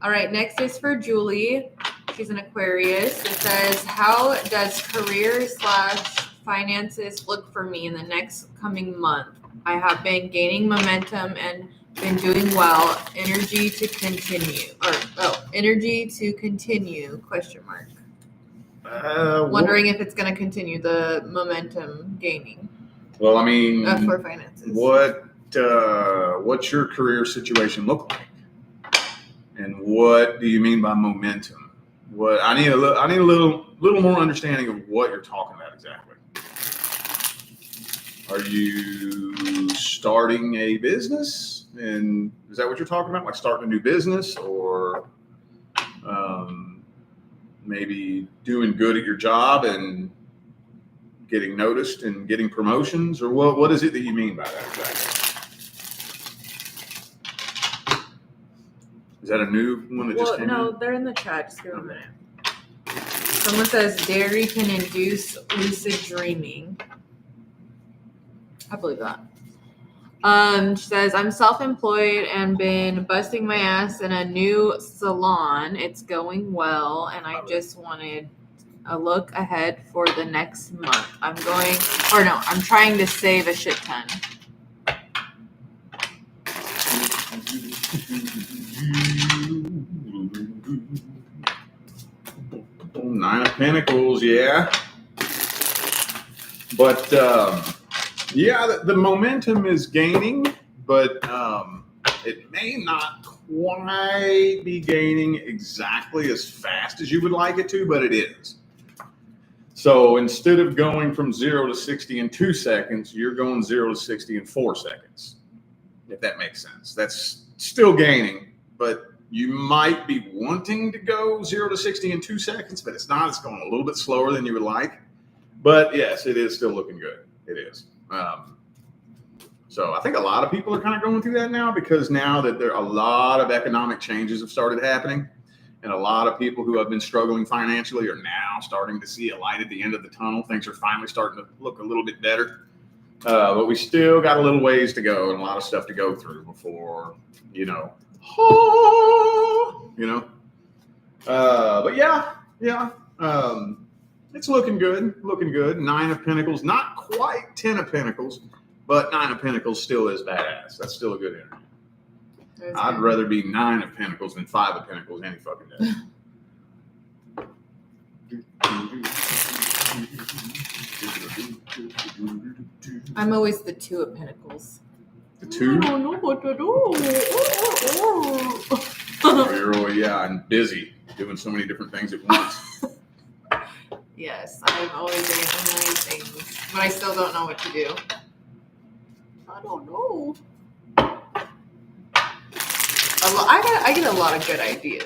All right, next is for Julie. She's an Aquarius. It says, how does career/finances look for me in the next coming month? I have been gaining momentum and been doing well. Energy to continue. Energy to continue, ? Wondering if it's going to continue the momentum gaining. Well, I mean, for finances. What's your career situation look like? And what do you mean by momentum? What I need a little more understanding of what you're talking about exactly. Are you starting a business? And is that what you're talking about? Like starting a new business, or maybe doing good at your job and getting noticed and getting promotions, or what is it that you mean by that exactly? Is that a new one that just came in? No, they're in the chat. Just give them a minute. Someone says dairy can induce lucid dreaming. I believe that. She says, I'm self-employed and been busting my ass in a new salon. It's going well, and I just wanted a look ahead for the next month. I'm trying to save a shit ton. 9 of Pentacles, yeah. But the momentum is gaining, but it may not quite be gaining exactly as fast as you would like it to, but it is. So instead of going from 0 to 60 in 2 seconds, you're going 0 to 60 in 4 seconds, if that makes sense. That's still gaining, but you might be wanting to go 0 to 60 in 2 seconds, but it's not. It's going a little bit slower than you would like. But yes, it is still looking good. It is. So I think a lot of people are kind of going through that now, because now that there are a lot of economic changes have started happening, and a lot of people who have been struggling financially are now starting to see a light at the end of the tunnel. Things are finally starting to look a little bit better. But we still got a little ways to go and a lot of stuff to go through before, but yeah. It's looking good. 9 of Pentacles, not quite 10 of Pentacles, but 9 of Pentacles still is badass. That's still a good energy. I'd rather be 9 of Pentacles than 5 of Pentacles any fucking day. I'm always the 2 of Pentacles. The 2? I don't know what to do. And busy doing so many different things at once. Yes, I'm always doing a million things, but I still don't know what to do. I don't know. I get a lot of good ideas.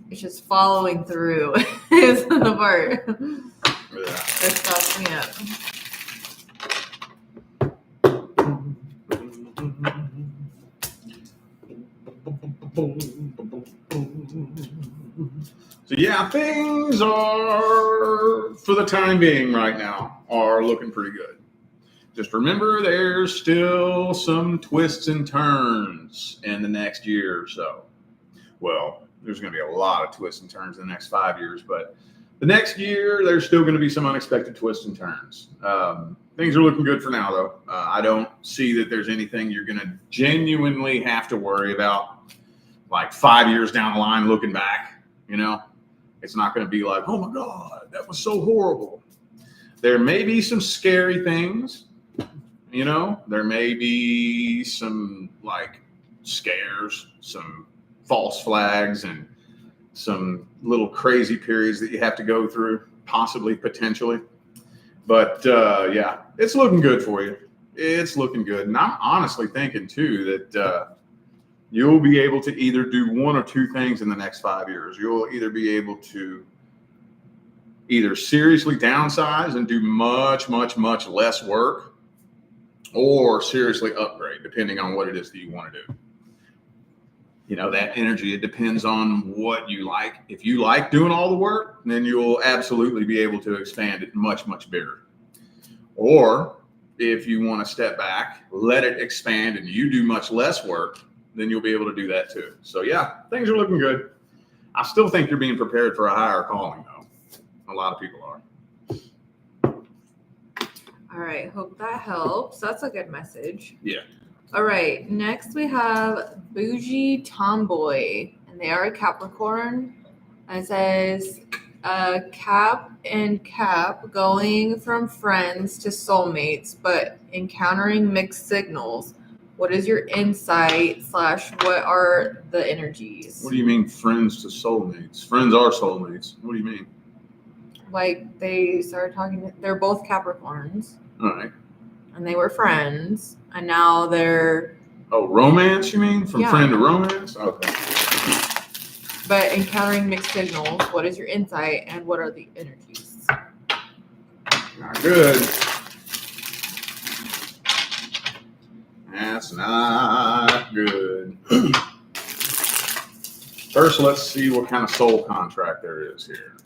It's just following through is the part that stops me up. So yeah, things are, for the time being right now, are looking pretty good. Just remember, there's still some twists and turns in the next year or so. Well, there's going to be a lot of twists and turns in the next 5 years, but the next year, there's still going to be some unexpected twists and turns. Things are looking good for now, though. I don't see that there's anything you're going to genuinely have to worry about, like 5 years down the line looking back, It's not going to be like, oh my God, that was so horrible. There may be some scary things, there may be some like scares, some false flags, and some little crazy periods that you have to go through, possibly, potentially. But yeah, it's looking good for you. It's looking good. And I'm honestly thinking too that you'll be able to either do one or two things in the next 5 years. You'll either be able to either seriously downsize and do much, much, much less work, or seriously upgrade, depending on what it is that you want to do. that energy, it depends on what you like. If you like doing all the work, then you'll absolutely be able to expand it much, much bigger. Or if you want to step back, let it expand, and you do much less work, then you'll be able to do that too. So yeah, things are looking good. I still think you're being prepared for a higher calling, though. A lot of people are. All right. Hope that helps. That's a good message. Yeah. All right. Next, we have Bougie Tomboy, and they are a Capricorn. And it says, Cap and Cap going from friends to soulmates, but encountering mixed signals. What is your insight / what are the energies? What do you mean friends to soulmates? Friends are soulmates. What do you mean? Like they started talking, they're both Capricorns. All right. And they were friends. And now they're... Oh, romance, you mean? From friend to romance? Okay. But encountering mixed signals, what is your insight and what are the energies? Not good. That's not good. First, let's see what kind of soul contract there is here.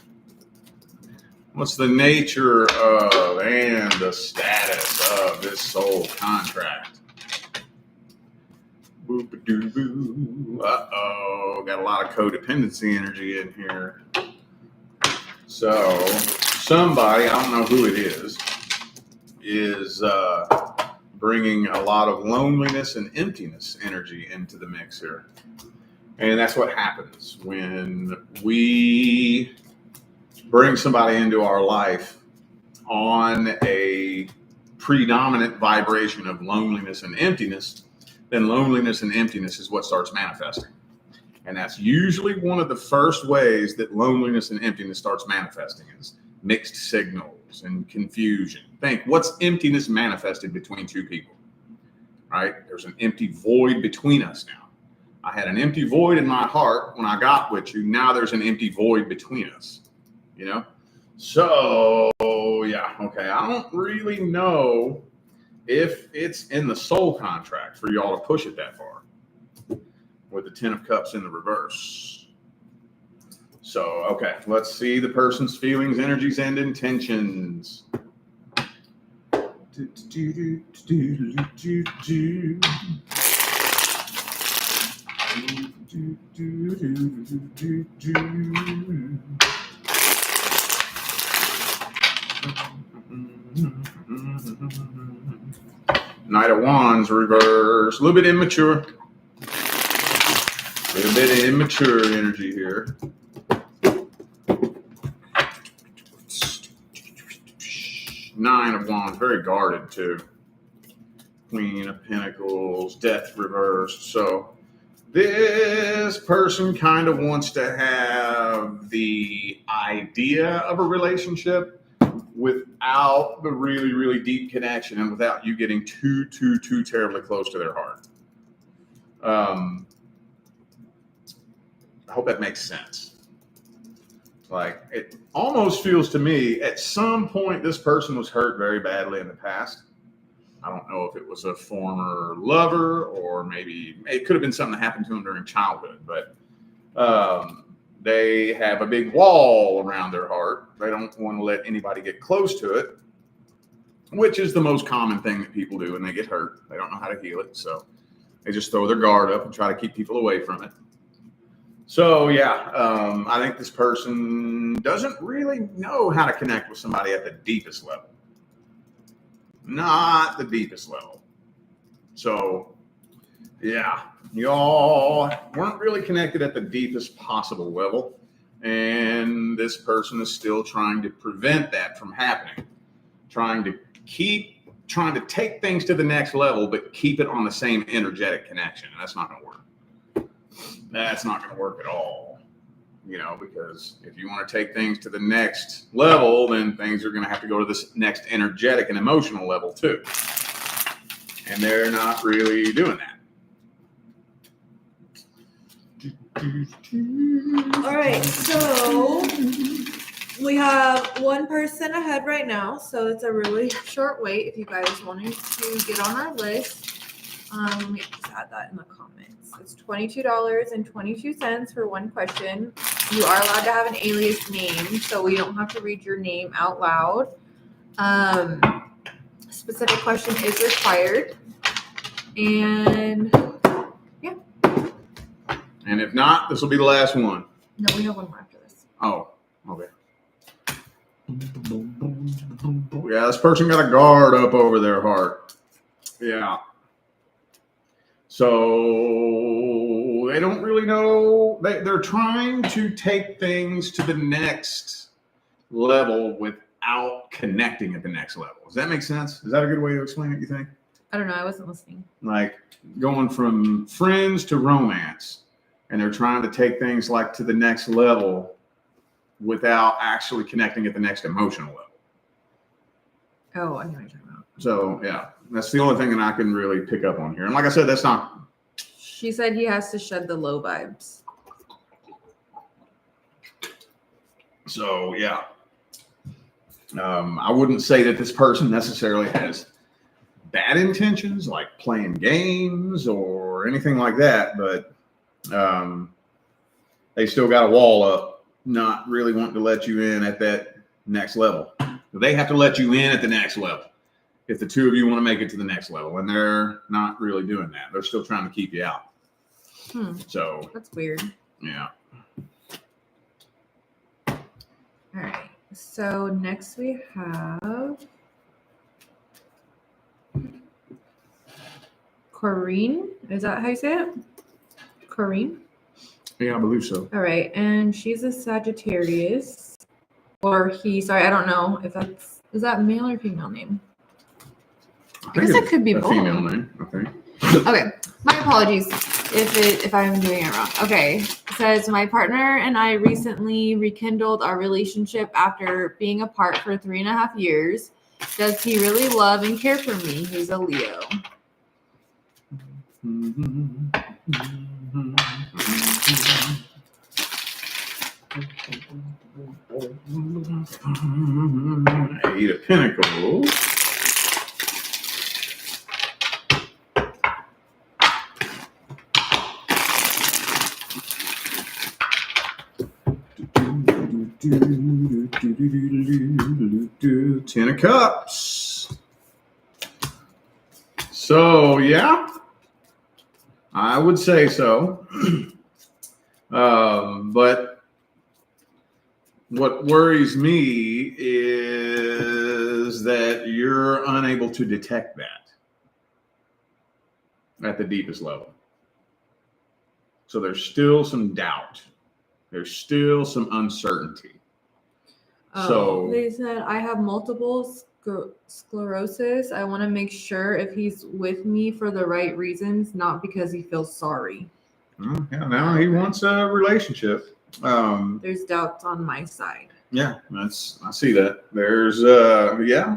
What's the nature of and the status of this soul contract? Boop-a-doo-boo. Uh-oh. Got a lot of codependency energy in here. So, somebody, I don't know who it is bringing a lot of loneliness and emptiness energy into the mix here. And that's what happens when we bring somebody into our life on a predominant vibration of loneliness and emptiness. Then loneliness and emptiness is what starts manifesting. And that's usually one of the first ways that loneliness and emptiness starts manifesting is mixed signals and confusion. Think, what's emptiness manifested between two people, right? There's an empty void between us now. I had an empty void in my heart when I got with you. Now there's an empty void between us, So, yeah, okay. I don't really know if it's in the soul contract for y'all to push it that far with the 10 of Cups in the reverse. So, okay, let's see the person's feelings, energies, and intentions. Knight of Wands reverse. A little bit immature. A little bit of immature energy here. Nine of Wands, very guarded too. Queen of Pentacles, Death reversed. So this person kind of wants to have the idea of a relationship without the really, really deep connection and without you getting too terribly close to their heart. I hope that makes sense. Like, it almost feels to me at some point this person was hurt very badly in the past. I don't know if it was a former lover or maybe it could have been something that happened to them during childhood, but they have a big wall around their heart. They don't want to let anybody get close to it, which is the most common thing that people do when they get hurt. They don't know how to heal it, so they just throw their guard up and try to keep people away from it. So, yeah, I think this person doesn't really know how to connect with somebody at the deepest level. Not the deepest level. So, yeah, y'all weren't really connected at the deepest possible level. And this person is still trying to prevent that from happening. Trying to take things to the next level, but keep it on the same energetic connection. And that's not going to work. That's not going to work at all, because if you want to take things to the next level, then things are going to have to go to this next energetic and emotional level too. And they're not really doing that. All right, so we have one person ahead right now, so it's a really short wait if you guys wanted to get on our list. Let me just add that in the comments. It's $22.22 for one question. You are allowed to have an alias name, so we don't have to read your name out loud. Specific question is required. And yeah. And if not, this will be the last one. No, we have one more after this. Oh, okay. Yeah, this person got a guard up over their heart. Yeah. So they don't really know. They're trying to take things to the next level without connecting at the next level. Does that make sense? Is that a good way to explain it, you think? I don't know. I wasn't listening. Like going from friends to romance. And they're trying to take things like to the next level without actually connecting at the next emotional level. Oh, I know what you're talking about. So, yeah, that's the only thing that I can really pick up on here. And like I said, that's not. She said he has to shed the low vibes. So, yeah. I wouldn't say that this person necessarily has bad intentions, like playing games or anything like that, but they still got a wall up, not really wanting to let you in at that next level. They have to let you in at the next level if the two of you want to make it to the next level, and they're not really doing that. They're still trying to keep you out. So that's weird. Yeah. All right. So next we have Corinne. Is that how you say it? Corinne? Yeah, I believe so. All right. And she's a Sagittarius. Or he, sorry, I don't know if is that male or female name? I guess it could be both. Female name, okay. Okay. My apologies if I'm doing it wrong. Okay. It says, my partner and I recently rekindled our relationship after being apart for 3.5 years. Does he really love and care for me? He's a Leo. Eight of Pentacles. Ten of Cups. So, yeah, I would say so. But what worries me is that you're unable to detect that at the deepest level. So there's still some doubt. There's still some uncertainty. So they said, I have multiple sclerosis. I want to make sure if he's with me for the right reasons, not because he feels sorry. Yeah, now he wants a relationship. There's doubts on my side. Yeah, I see that. There's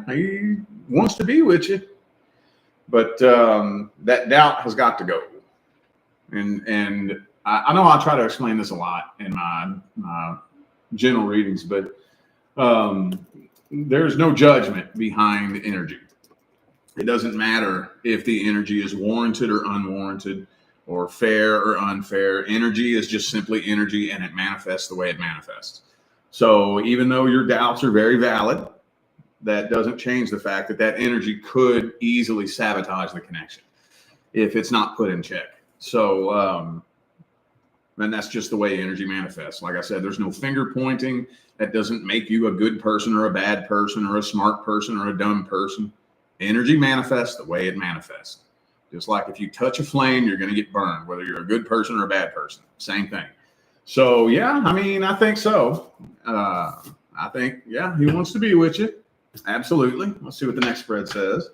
he wants to be with you, but that doubt has got to go. And I know I try to explain this a lot in my general readings, but there's no judgment behind energy. It doesn't matter if the energy is warranted or unwarranted, or fair or unfair. Energy is just simply energy, and it manifests the way it manifests. So even though your doubts are very valid, that doesn't change the fact that that energy could easily sabotage the connection if it's not put in check. So, and that's just the way energy manifests. Like I said, there's no finger pointing. That doesn't make you a good person or a bad person or a smart person or a dumb person. Energy manifests the way it manifests. Just like if you touch a flame, you're going to get burned, whether you're a good person or a bad person. Same thing. So, yeah, I mean, I think so. I think, yeah, he wants to be with you. Absolutely. Let's see what the next spread says.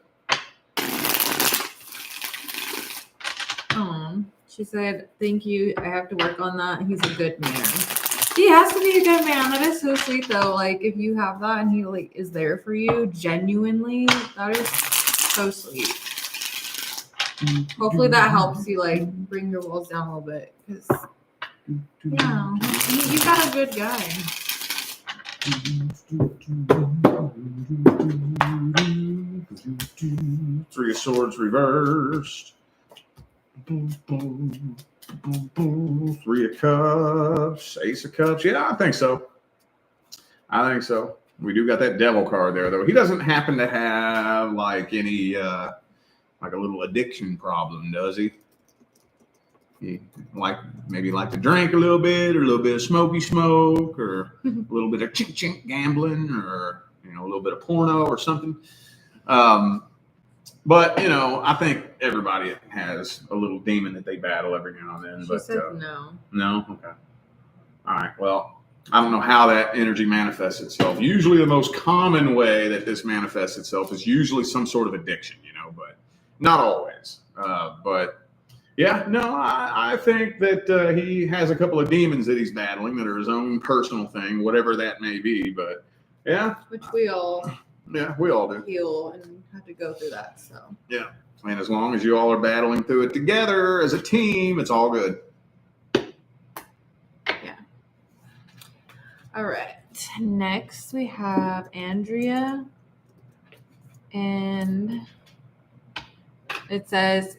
She said, thank you. I have to work on that. He's a good man. He has to be a good man. That is so sweet, though. Like, if you have that and he, like, is there for you genuinely, that is so sweet. Hopefully that helps you, like, bring your walls down a little bit. Because, yeah, you got a good guy. Three of Swords reversed. Three of Cups, Ace of Cups. Yeah, I think so. We do got that Devil card there, though. He doesn't happen to have like any like a little addiction problem, does he? He maybe like to drink a little bit, or a little bit of smoky smoke, or a little bit of chink chink gambling, or a little bit of porno or something. But I think everybody has a little demon that they battle every now and then. She said no. No? Okay. All right. Well, I don't know how that energy manifests itself. Usually the most common way that this manifests itself is usually some sort of addiction, but not always. But yeah, no, I think that he has a couple of demons that he's battling that are his own personal thing, whatever that may be. But yeah. Which we all do. Heal and have to go through that. So yeah. And as long as you all are battling through it together as a team, it's all good. Yeah. All right. Next we have Andrea. And it says,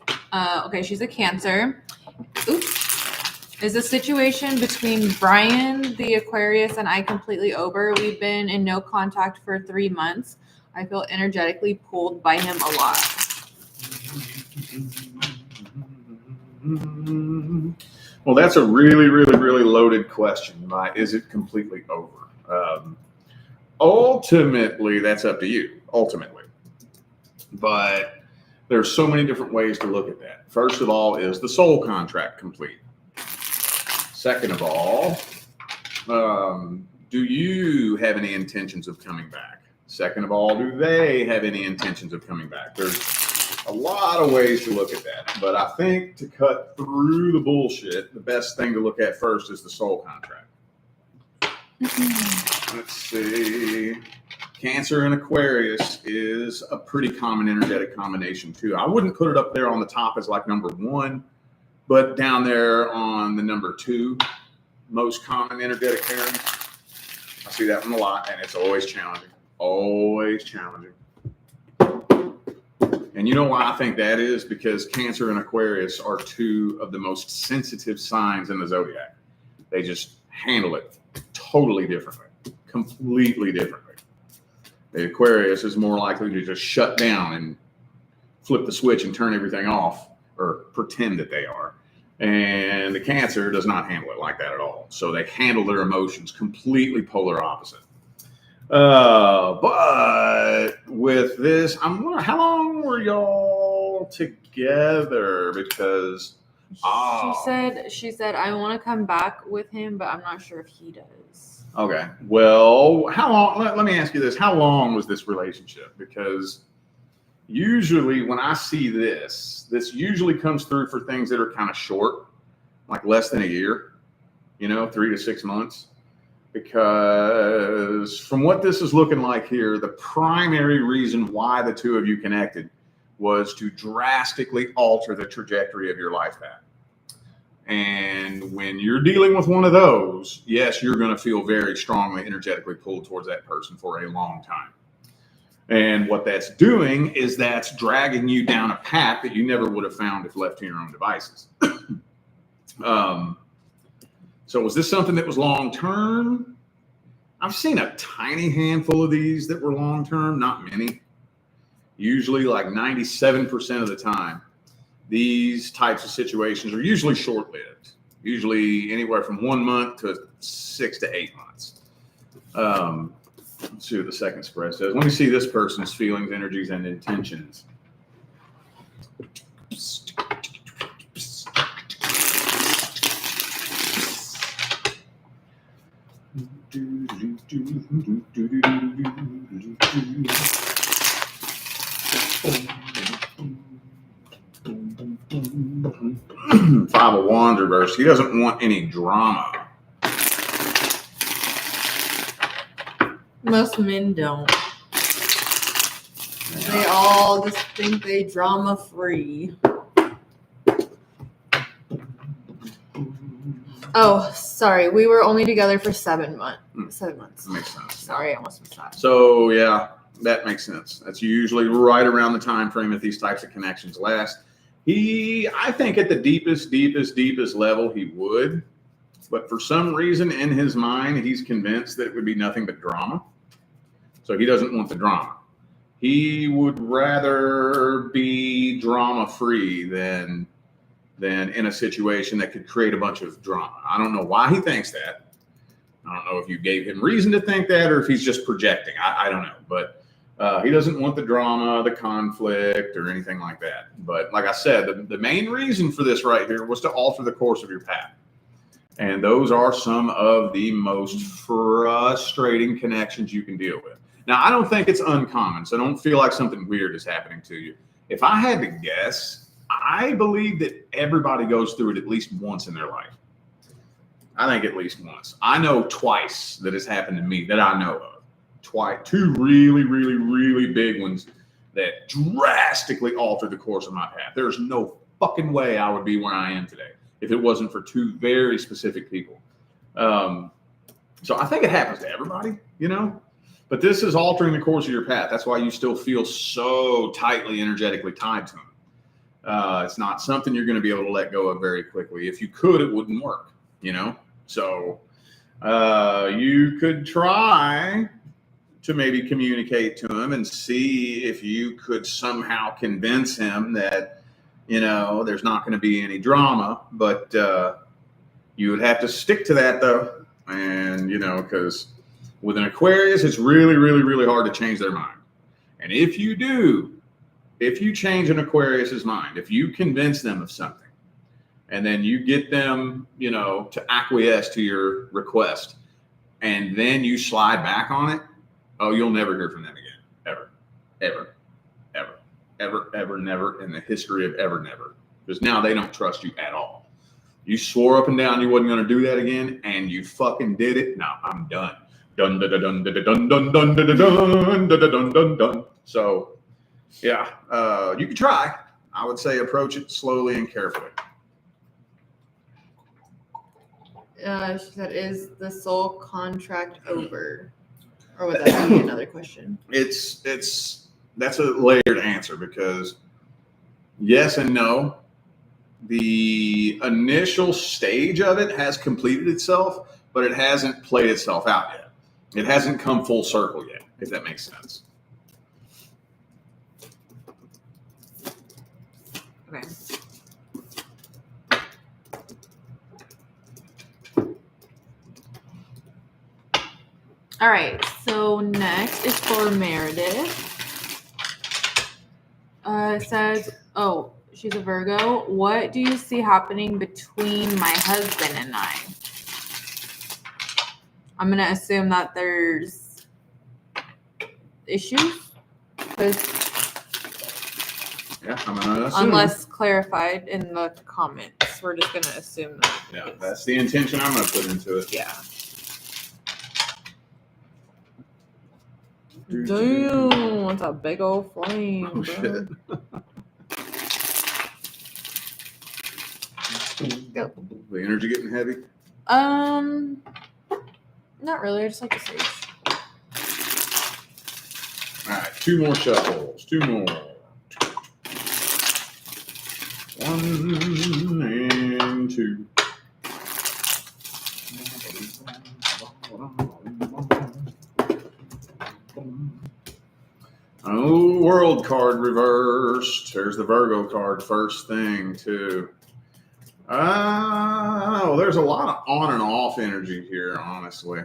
she's a Cancer. Oops. Is the situation between Brian, the Aquarius, and I completely over? We've been in no contact for 3 months. I feel energetically pulled by him a lot. Well, that's a really, really, really loaded question. Is it completely over? Ultimately, that's up to you. Ultimately. But there's so many different ways to look at that. First of all, is the soul contract complete? Second of all, do you have any intentions of coming back? Second of all, do they have any intentions of coming back? There's a lot of ways to look at that. But I think to cut through the bullshit, the best thing to look at first is the soul contract. Let's see. Cancer and Aquarius is a pretty common energetic combination too. I wouldn't put it up there on the top as like number 1, but down there on the number 2 most common energetic pairing. I see that one a lot, and it's always challenging. Always challenging. And you know why I think that is? Because Cancer and Aquarius are 2 of the most sensitive signs in the zodiac. They just handle it totally differently, completely differently. The Aquarius is more likely to just shut down and flip the switch and turn everything off, or pretend that they are. And the Cancer does not handle it like that at all. So they handle their emotions completely polar opposite. But with this, I'm wondering, how long were y'all together? Because she said I want to come back with him, but I'm not sure if he does. Okay. Well, how long? Let me ask you this: how long was this relationship? Because usually when I see this usually comes through for things that are kind of short, like less than a year. 3 to 6 months. Because from what this is looking like here, the primary reason why the 2 of you connected was to drastically alter the trajectory of your life path. And when you're dealing with one of those, yes, you're going to feel very strongly energetically pulled towards that person for a long time. And what that's doing is that's dragging you down a path that you never would have found if left to your own devices. So was this something that was long-term? I've seen a tiny handful of these that were long-term, not many. Usually like 97% of the time, these types of situations are usually short-lived, usually anywhere from 1 month to 6 to 8 months. Let's see what the second spread says. Let me see this person's feelings, energies, and intentions. Five of Wands reversed. He doesn't want any drama. Most men don't. They all just think they drama free. Oh, sorry. We were only together for 7 months. 7 months. That makes sense. Sorry, I almost missed that. So yeah, that makes sense. That's usually right around the time frame that these types of connections last. I think at the deepest level, he would. But for some reason in his mind, he's convinced that it would be nothing but drama. So he doesn't want the drama. He would rather be drama-free than in a situation that could create a bunch of drama. I don't know why he thinks that. I don't know if you gave him reason to think that or if he's just projecting. I don't know. But he doesn't want the drama, the conflict, or anything like that. But like I said, the main reason for this right here was to alter the course of your path. And those are some of the most frustrating connections you can deal with. Now, I don't think it's uncommon, so don't feel like something weird is happening to you. If I had to guess, I believe that everybody goes through it at least once in their life. I think at least once. I know twice that has happened to me that I know of. Two really big ones that drastically altered the course of my path. There's no fucking way I would be where I am today if it wasn't for two very specific people. So I think it happens to everybody, you know? But this is altering the course of your path. That's why you still feel so tightly, energetically tied to them. It's not something you're going to be able to let go of very quickly. If you could, it wouldn't work, you know? So you could try to maybe communicate to him and see if you could somehow convince him that, you know, there's not going to be any drama, but you would have to stick to that though. And, you know, because with an Aquarius, it's really hard to change their mind. And if you do, if you change an Aquarius's mind, if you convince them of something, and then you get them, you know, to acquiesce to your request, and then you slide back on it, oh, you'll never hear from them again. Ever, never in the history of ever, never. Because now they don't trust you at all. You swore up and down you wasn't going to do that again, and you fucking did it. Now I'm done. Dun dun dun dun dun dun dun dun dun dun dun dun dun dun. So, yeah, you could try. I would say approach it slowly and carefully. She said, "Is the soul contract over?" Or would that be another question? That's a layered answer because yes and no. The initial stage of it has completed itself, but it hasn't played itself out yet. It hasn't come full circle yet, if that makes sense. Okay. All right, so next is for Meredith. It says, oh, she's a Virgo. What do you see happening between my husband and I? I'm going to assume that there's issues. Yeah, I'm going to assume. Unless clarified in the comments. We're just going to assume that. Yeah, that's the intention I'm going to put into it. Yeah. Damn, it's a big old flame. Oh, shit. Go. The energy getting heavy? Not really. I just like the sage. All right, two more shuffles. Two more. One and two. Oh, world card reversed. There's the Virgo card first thing, too. Oh, there's a lot of on and off energy here, honestly.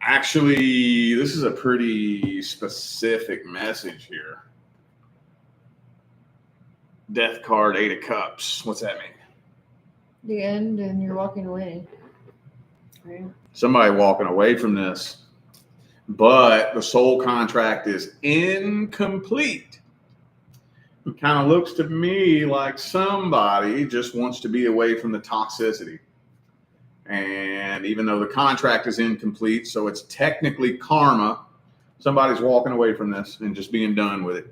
Actually, this is a pretty specific message here. Death card, 8 of Cups. What's that mean? The end, and you're walking away. Right. Somebody walking away from this. But the soul contract is incomplete. It kind of looks to me like somebody just wants to be away from the toxicity. And even though the contract is incomplete, so it's technically karma, somebody's walking away from this and just being done with it.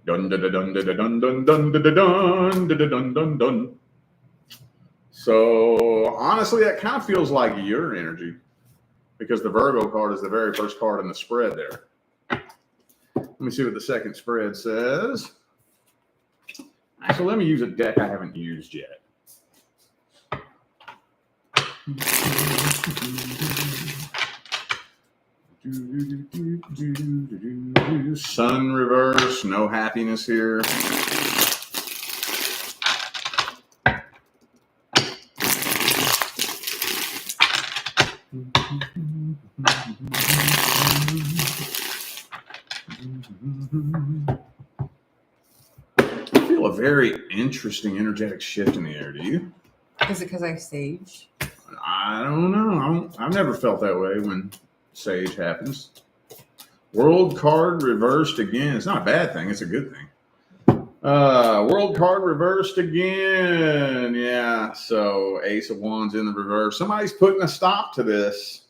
Dun dun dun dun dun dun dun dun dun dun dun dun dun. So honestly, that kind of feels like your energy. Because the Virgo card is the very first card in the spread there. Let me see what the second spread says. So let me use a deck I haven't used yet. Sun reverse, no happiness here. I feel a very interesting energetic shift in the air. Do you? Is it because I sage? I don't know. I've never felt that way when sage happens. World card reversed again. It's not a bad thing. It's a good thing. World card reversed again. Yeah. So Ace of Wands in the reverse. Somebody's putting a stop to this.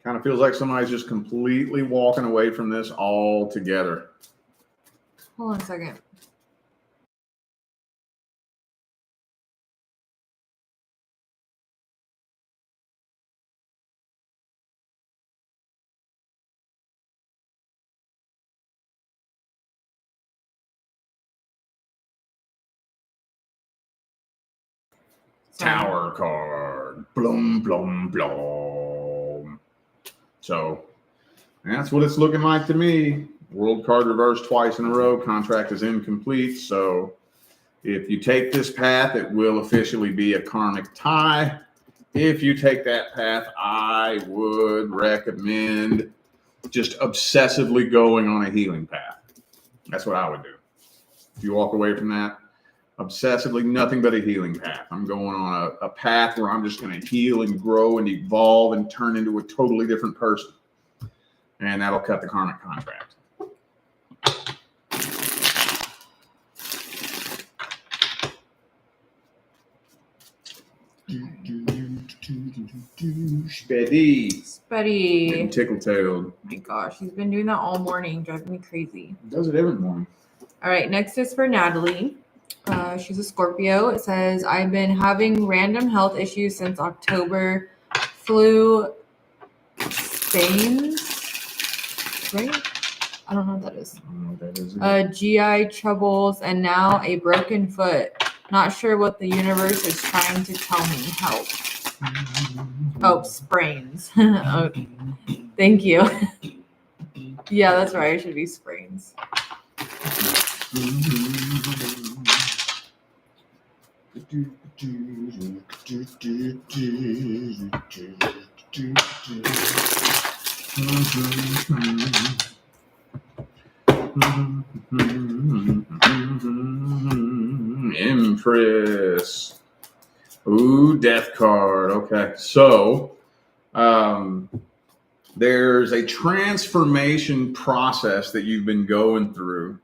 Kind of feels like somebody's just completely walking away from this altogether. Hold on a second. Tower card. Blum, blum, blum. So that's what it's looking like to me. World card reversed twice in a row. Contract is incomplete. So if you take this path, it will officially be a karmic tie. If you take that path, I would recommend just obsessively going on a healing path. That's what I would do. If you walk away from that, obsessively nothing but a healing path. I'm going on a path where I'm just going to heal and grow and evolve and turn into a totally different person. And that'll cut the karmic contract. Spetty. Getting tickle-tailed. Oh my gosh, he's been doing that all morning, driving me crazy. He does it every morning. All right, next is for Natalie. She's a Scorpio. It says, I've been having random health issues since October. Flu, Spain's, right? I don't know what that is. I don't know what that is. GI troubles, and now a broken foot. Not sure what the universe is trying to tell me. Help. Oh, sprains. Okay. Thank you. Yeah, that's right. It should be sprains. Empress. Ooh, death card. Okay. So there's a transformation process that you've been going through,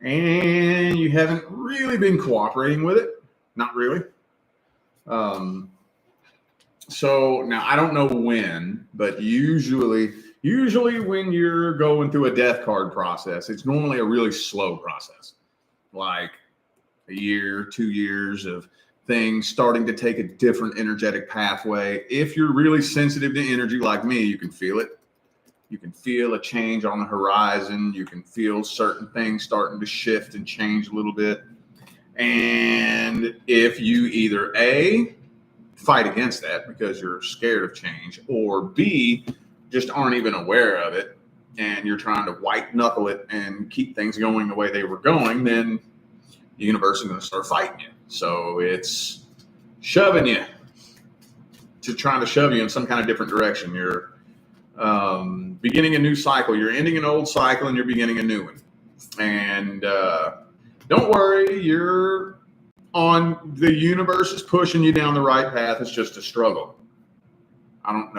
and you haven't really been cooperating with it. Not really. So now I don't know when, but usually when you're going through a death card process, it's normally a really slow process, like a year, 2 years of things starting to take a different energetic pathway. If you're really sensitive to energy like me, you can feel it. You can feel a change on the horizon. You can feel certain things starting to shift and change a little bit. And if you either A, fight against that because you're scared of change, or B, just aren't even aware of it and you're trying to white knuckle it and keep things going the way they were going, then the universe is going to start fighting you. So it's shoving you, trying to shove you in some kind of different direction. You're beginning a new cycle. You're ending an old cycle and you're beginning a new one. And don't worry, you're on, the universe is pushing you down the right path. It's just a struggle. I don't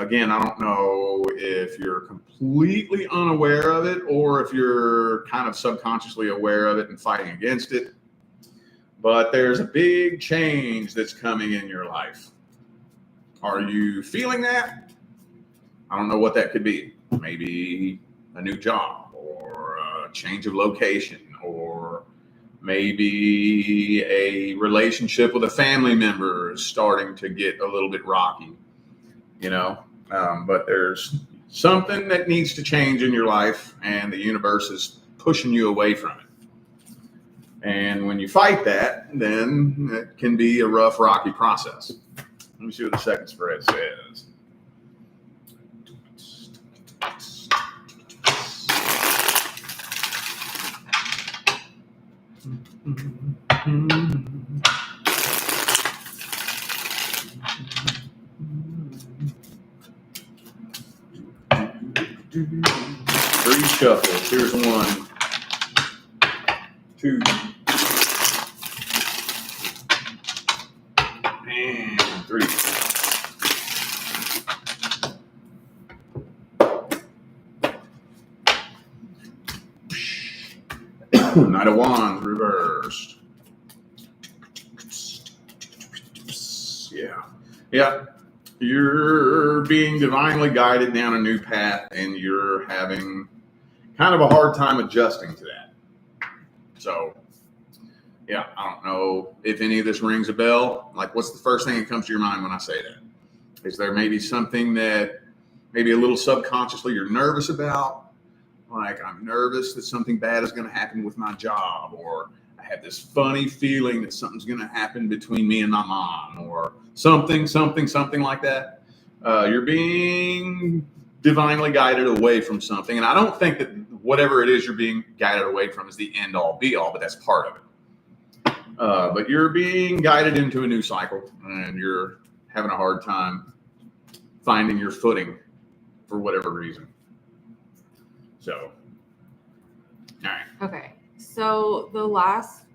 know if you're completely unaware of it or if you're kind of subconsciously aware of it and fighting against it. But there's a big change that's coming in your life. Are you feeling that? I don't know what that could be. Maybe a new job or a change of location, or maybe a relationship with a family member is starting to get a little bit rocky, but there's something that needs to change in your life, and the universe is pushing you away from it. And when you fight that, then it can be a rough, rocky process. Let me see what the second spread says. Three shuffles. Here's 1, 2, and 3. Knight of Wands reversed. Yeah. You're being divinely guided down a new path, and you're having kind of a hard time adjusting to that. So, yeah, I don't know if any of this rings a bell. Like, what's the first thing that comes to your mind when I say that? Is there maybe something that maybe a little subconsciously you're nervous about? Like, I'm nervous that something bad is going to happen with my job, or I have this funny feeling that something's going to happen between me and my mom, or something like that. You're being divinely guided away from something. And I don't think that whatever it is you're being guided away from is the end all be all, but that's part of it. But you're being guided into a new cycle, and you're having a hard time finding your footing for whatever reason. So, all right. Okay. So the last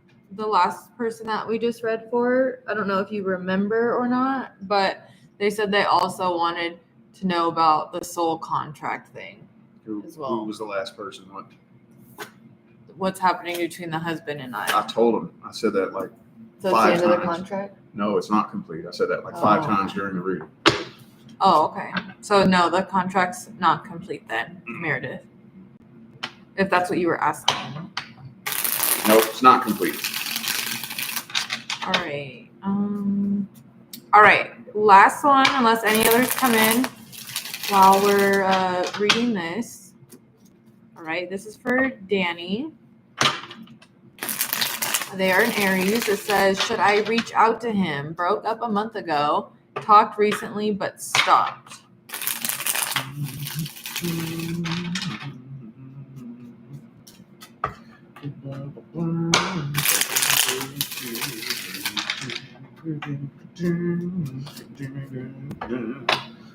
person that we just read for, I don't know if you remember or not, but they said they also wanted to know about the soul contract thing as well. Who was the last person? What's happening between the husband and I told him. I said that like so 5 it's the end times. of the contract? No, it's not complete. I said that like 5 times during the reading. Oh, okay. So no, the contract's not complete then, Meredith. If that's what you were asking. Nope, it's not complete. All right. All right. Last one, unless any others come in while we're reading this. All right. This is for Danny. They are an Aries. It says, should I reach out to him? Broke up a month ago. Talked recently, but stopped.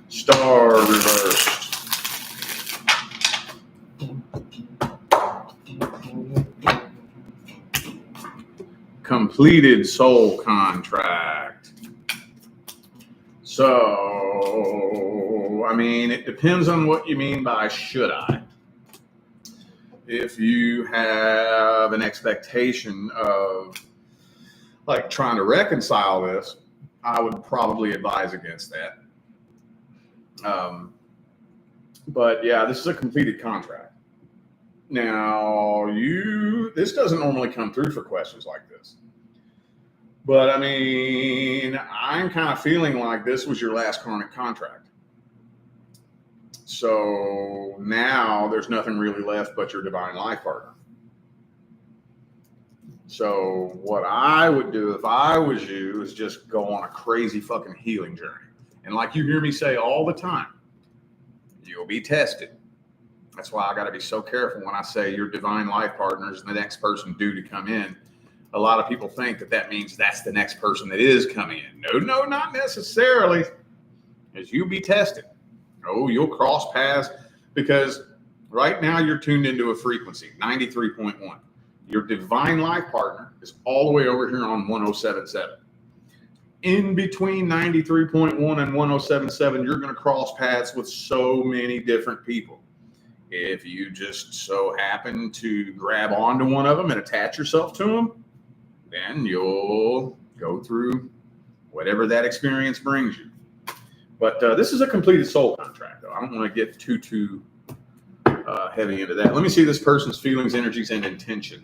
Star reversed. Completed soul contract. So, I mean, it depends on what you mean by should I. If you have an expectation of like trying to reconcile this, I would probably advise against that. But yeah, this is a completed contract. Now, this doesn't normally come through for questions like this. But I mean, I'm kind of feeling like this was your last karmic contract. So now there's nothing really left but your divine life partner. So what I would do if I was you is just go on a crazy fucking healing journey. And like you hear me say all the time, you'll be tested. That's why I got to be so careful when I say your divine life partner is the next person due to come in. A lot of people think that means that's the next person that is coming in. No, not necessarily. As you'll be tested. Oh, you'll cross paths because right now you're tuned into a frequency, 93.1. Your divine life partner is all the way over here on 107.7. In between 93.1 and 107.7, you're going to cross paths with so many different people. If you just so happen to grab onto one of them and attach yourself to them, then you'll go through whatever that experience brings you. But this is a completed soul contract, though. I don't want to get too heavy into that. Let me see this person's feelings, energies, and intentions.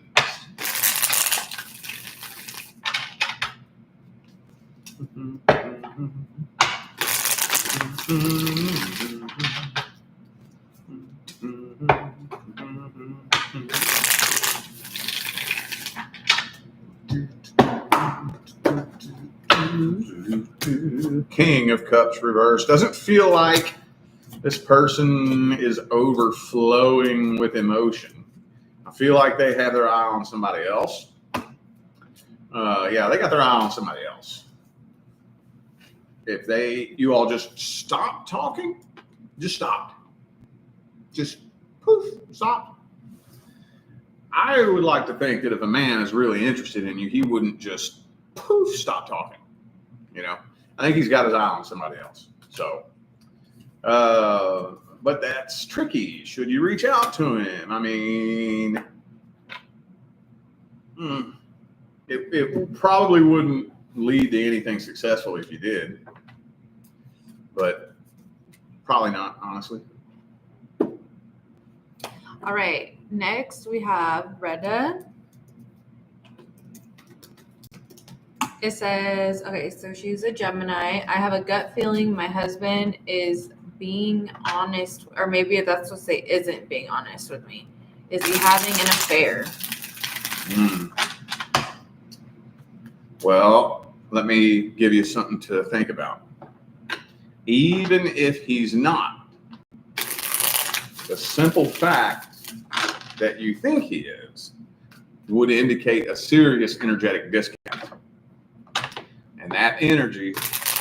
King of Cups reversed. Doesn't feel like this person is overflowing with emotion. I feel like they have their eye on somebody else. Yeah, they got their eye on somebody else. If you all just stop talking, just stop. Just poof, stop. I would like to think that if a man is really interested in you, he wouldn't just poof, stop talking. You know, I think he's got his eye on somebody else. So, but that's tricky. Should you reach out to him? I mean, it probably wouldn't lead to anything successful if you did, but probably not, honestly. All right. Next, we have Reda. It says, okay, so she's a Gemini. I have a gut feeling my husband is being honest, or maybe that's what say isn't being honest with me. Is he having an affair? Well, let me give you something to think about. Even if he's not, the simple fact that you think he is would indicate a serious energetic disconnect. And that energy,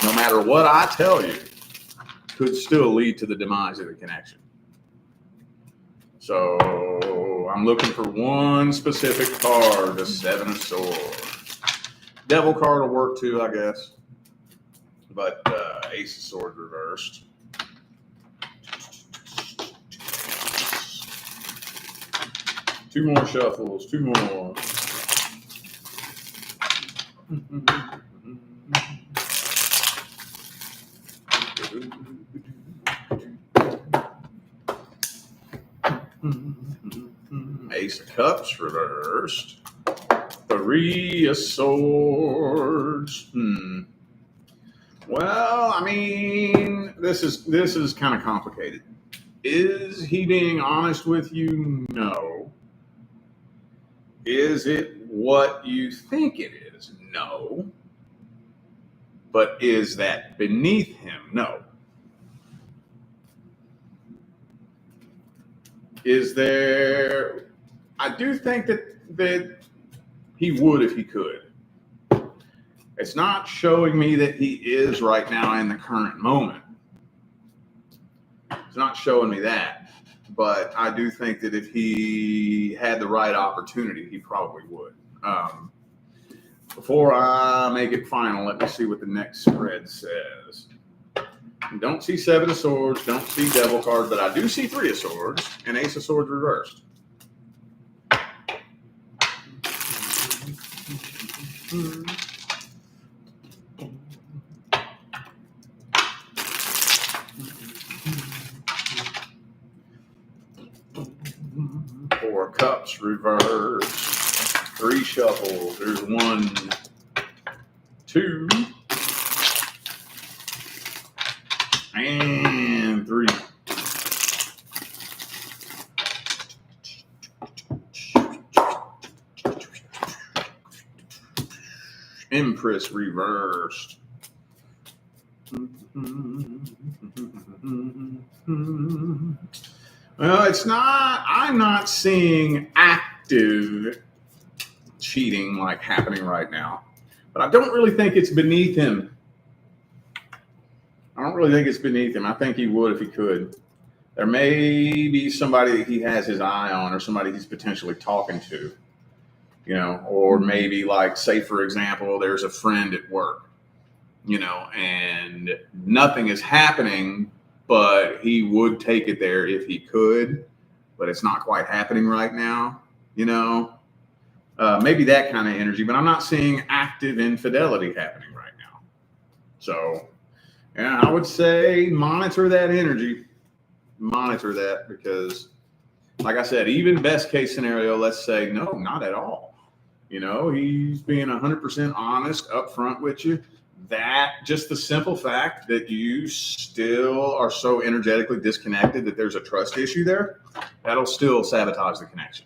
no matter what I tell you, could still lead to the demise of the connection. So I'm looking for one specific card, the Seven of Swords. Devil card will work too, I guess. But Ace of Swords reversed. Two more shuffles, two more. Ace of Cups reversed. Three of Swords. Well, I mean, this is kind of complicated. Is he being honest with you? No. Is it what you think it is? No. But is that beneath him? No. Is there... I do think that he would if he could. It's not showing me that he is right now in the current moment. It's not showing me that. But I do think that if he had the right opportunity, he probably would. Before I make it final, let me see what the next spread says. Don't see Seven of Swords, don't see Devil card, but I do see Three of Swords and Ace of Swords reversed. Four Cups reversed. Three shuffles. There's 1, 2, and 3. Empress reversed. Well, I'm not seeing active cheating like happening right now, but I don't really think it's beneath him. I think he would if he could. There may be somebody that he has his eye on or somebody he's potentially talking to, you know, or maybe like, say, for example, there's a friend at work, you know, and nothing is happening, but he would take it there if he could, but it's not quite happening right now, you know. Maybe that kind of energy, but I'm not seeing active infidelity happening right now. So, yeah, I would say monitor that energy. Monitor that because, like I said, even best case scenario, let's say, no, not at all. You know, he's being 100% honest up front with you. That just the simple fact that you still are so energetically disconnected that there's a trust issue there, that'll still sabotage the connection.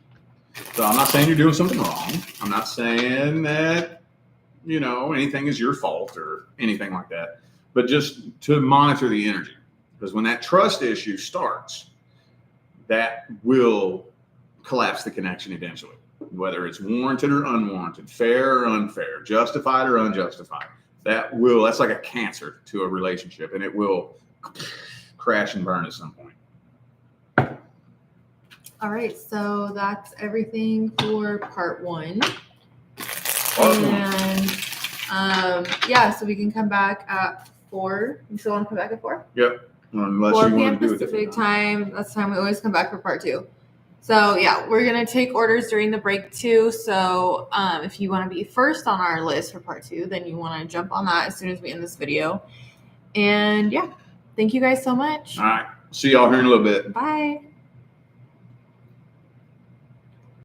So I'm not saying you're doing something wrong. I'm not saying that anything is your fault or anything like that, but just to monitor the energy. Because when that trust issue starts, that will collapse the connection eventually, whether it's warranted or unwarranted, fair or unfair, justified or unjustified. That's like a cancer to a relationship, and it will crash and burn at some point. All right, so that's everything for part 1. So we can come back at 4. You still want to come back at 4? Yep. Unless 4 you p.m. want to do it Pacific time. That's the time we always come back for part 2. So yeah, we're gonna take orders during the break too. So if you want to be first on our list for part 2, then you want to jump on that as soon as we end this video. And yeah, thank you guys so much. All right. See y'all here in a little bit. Bye.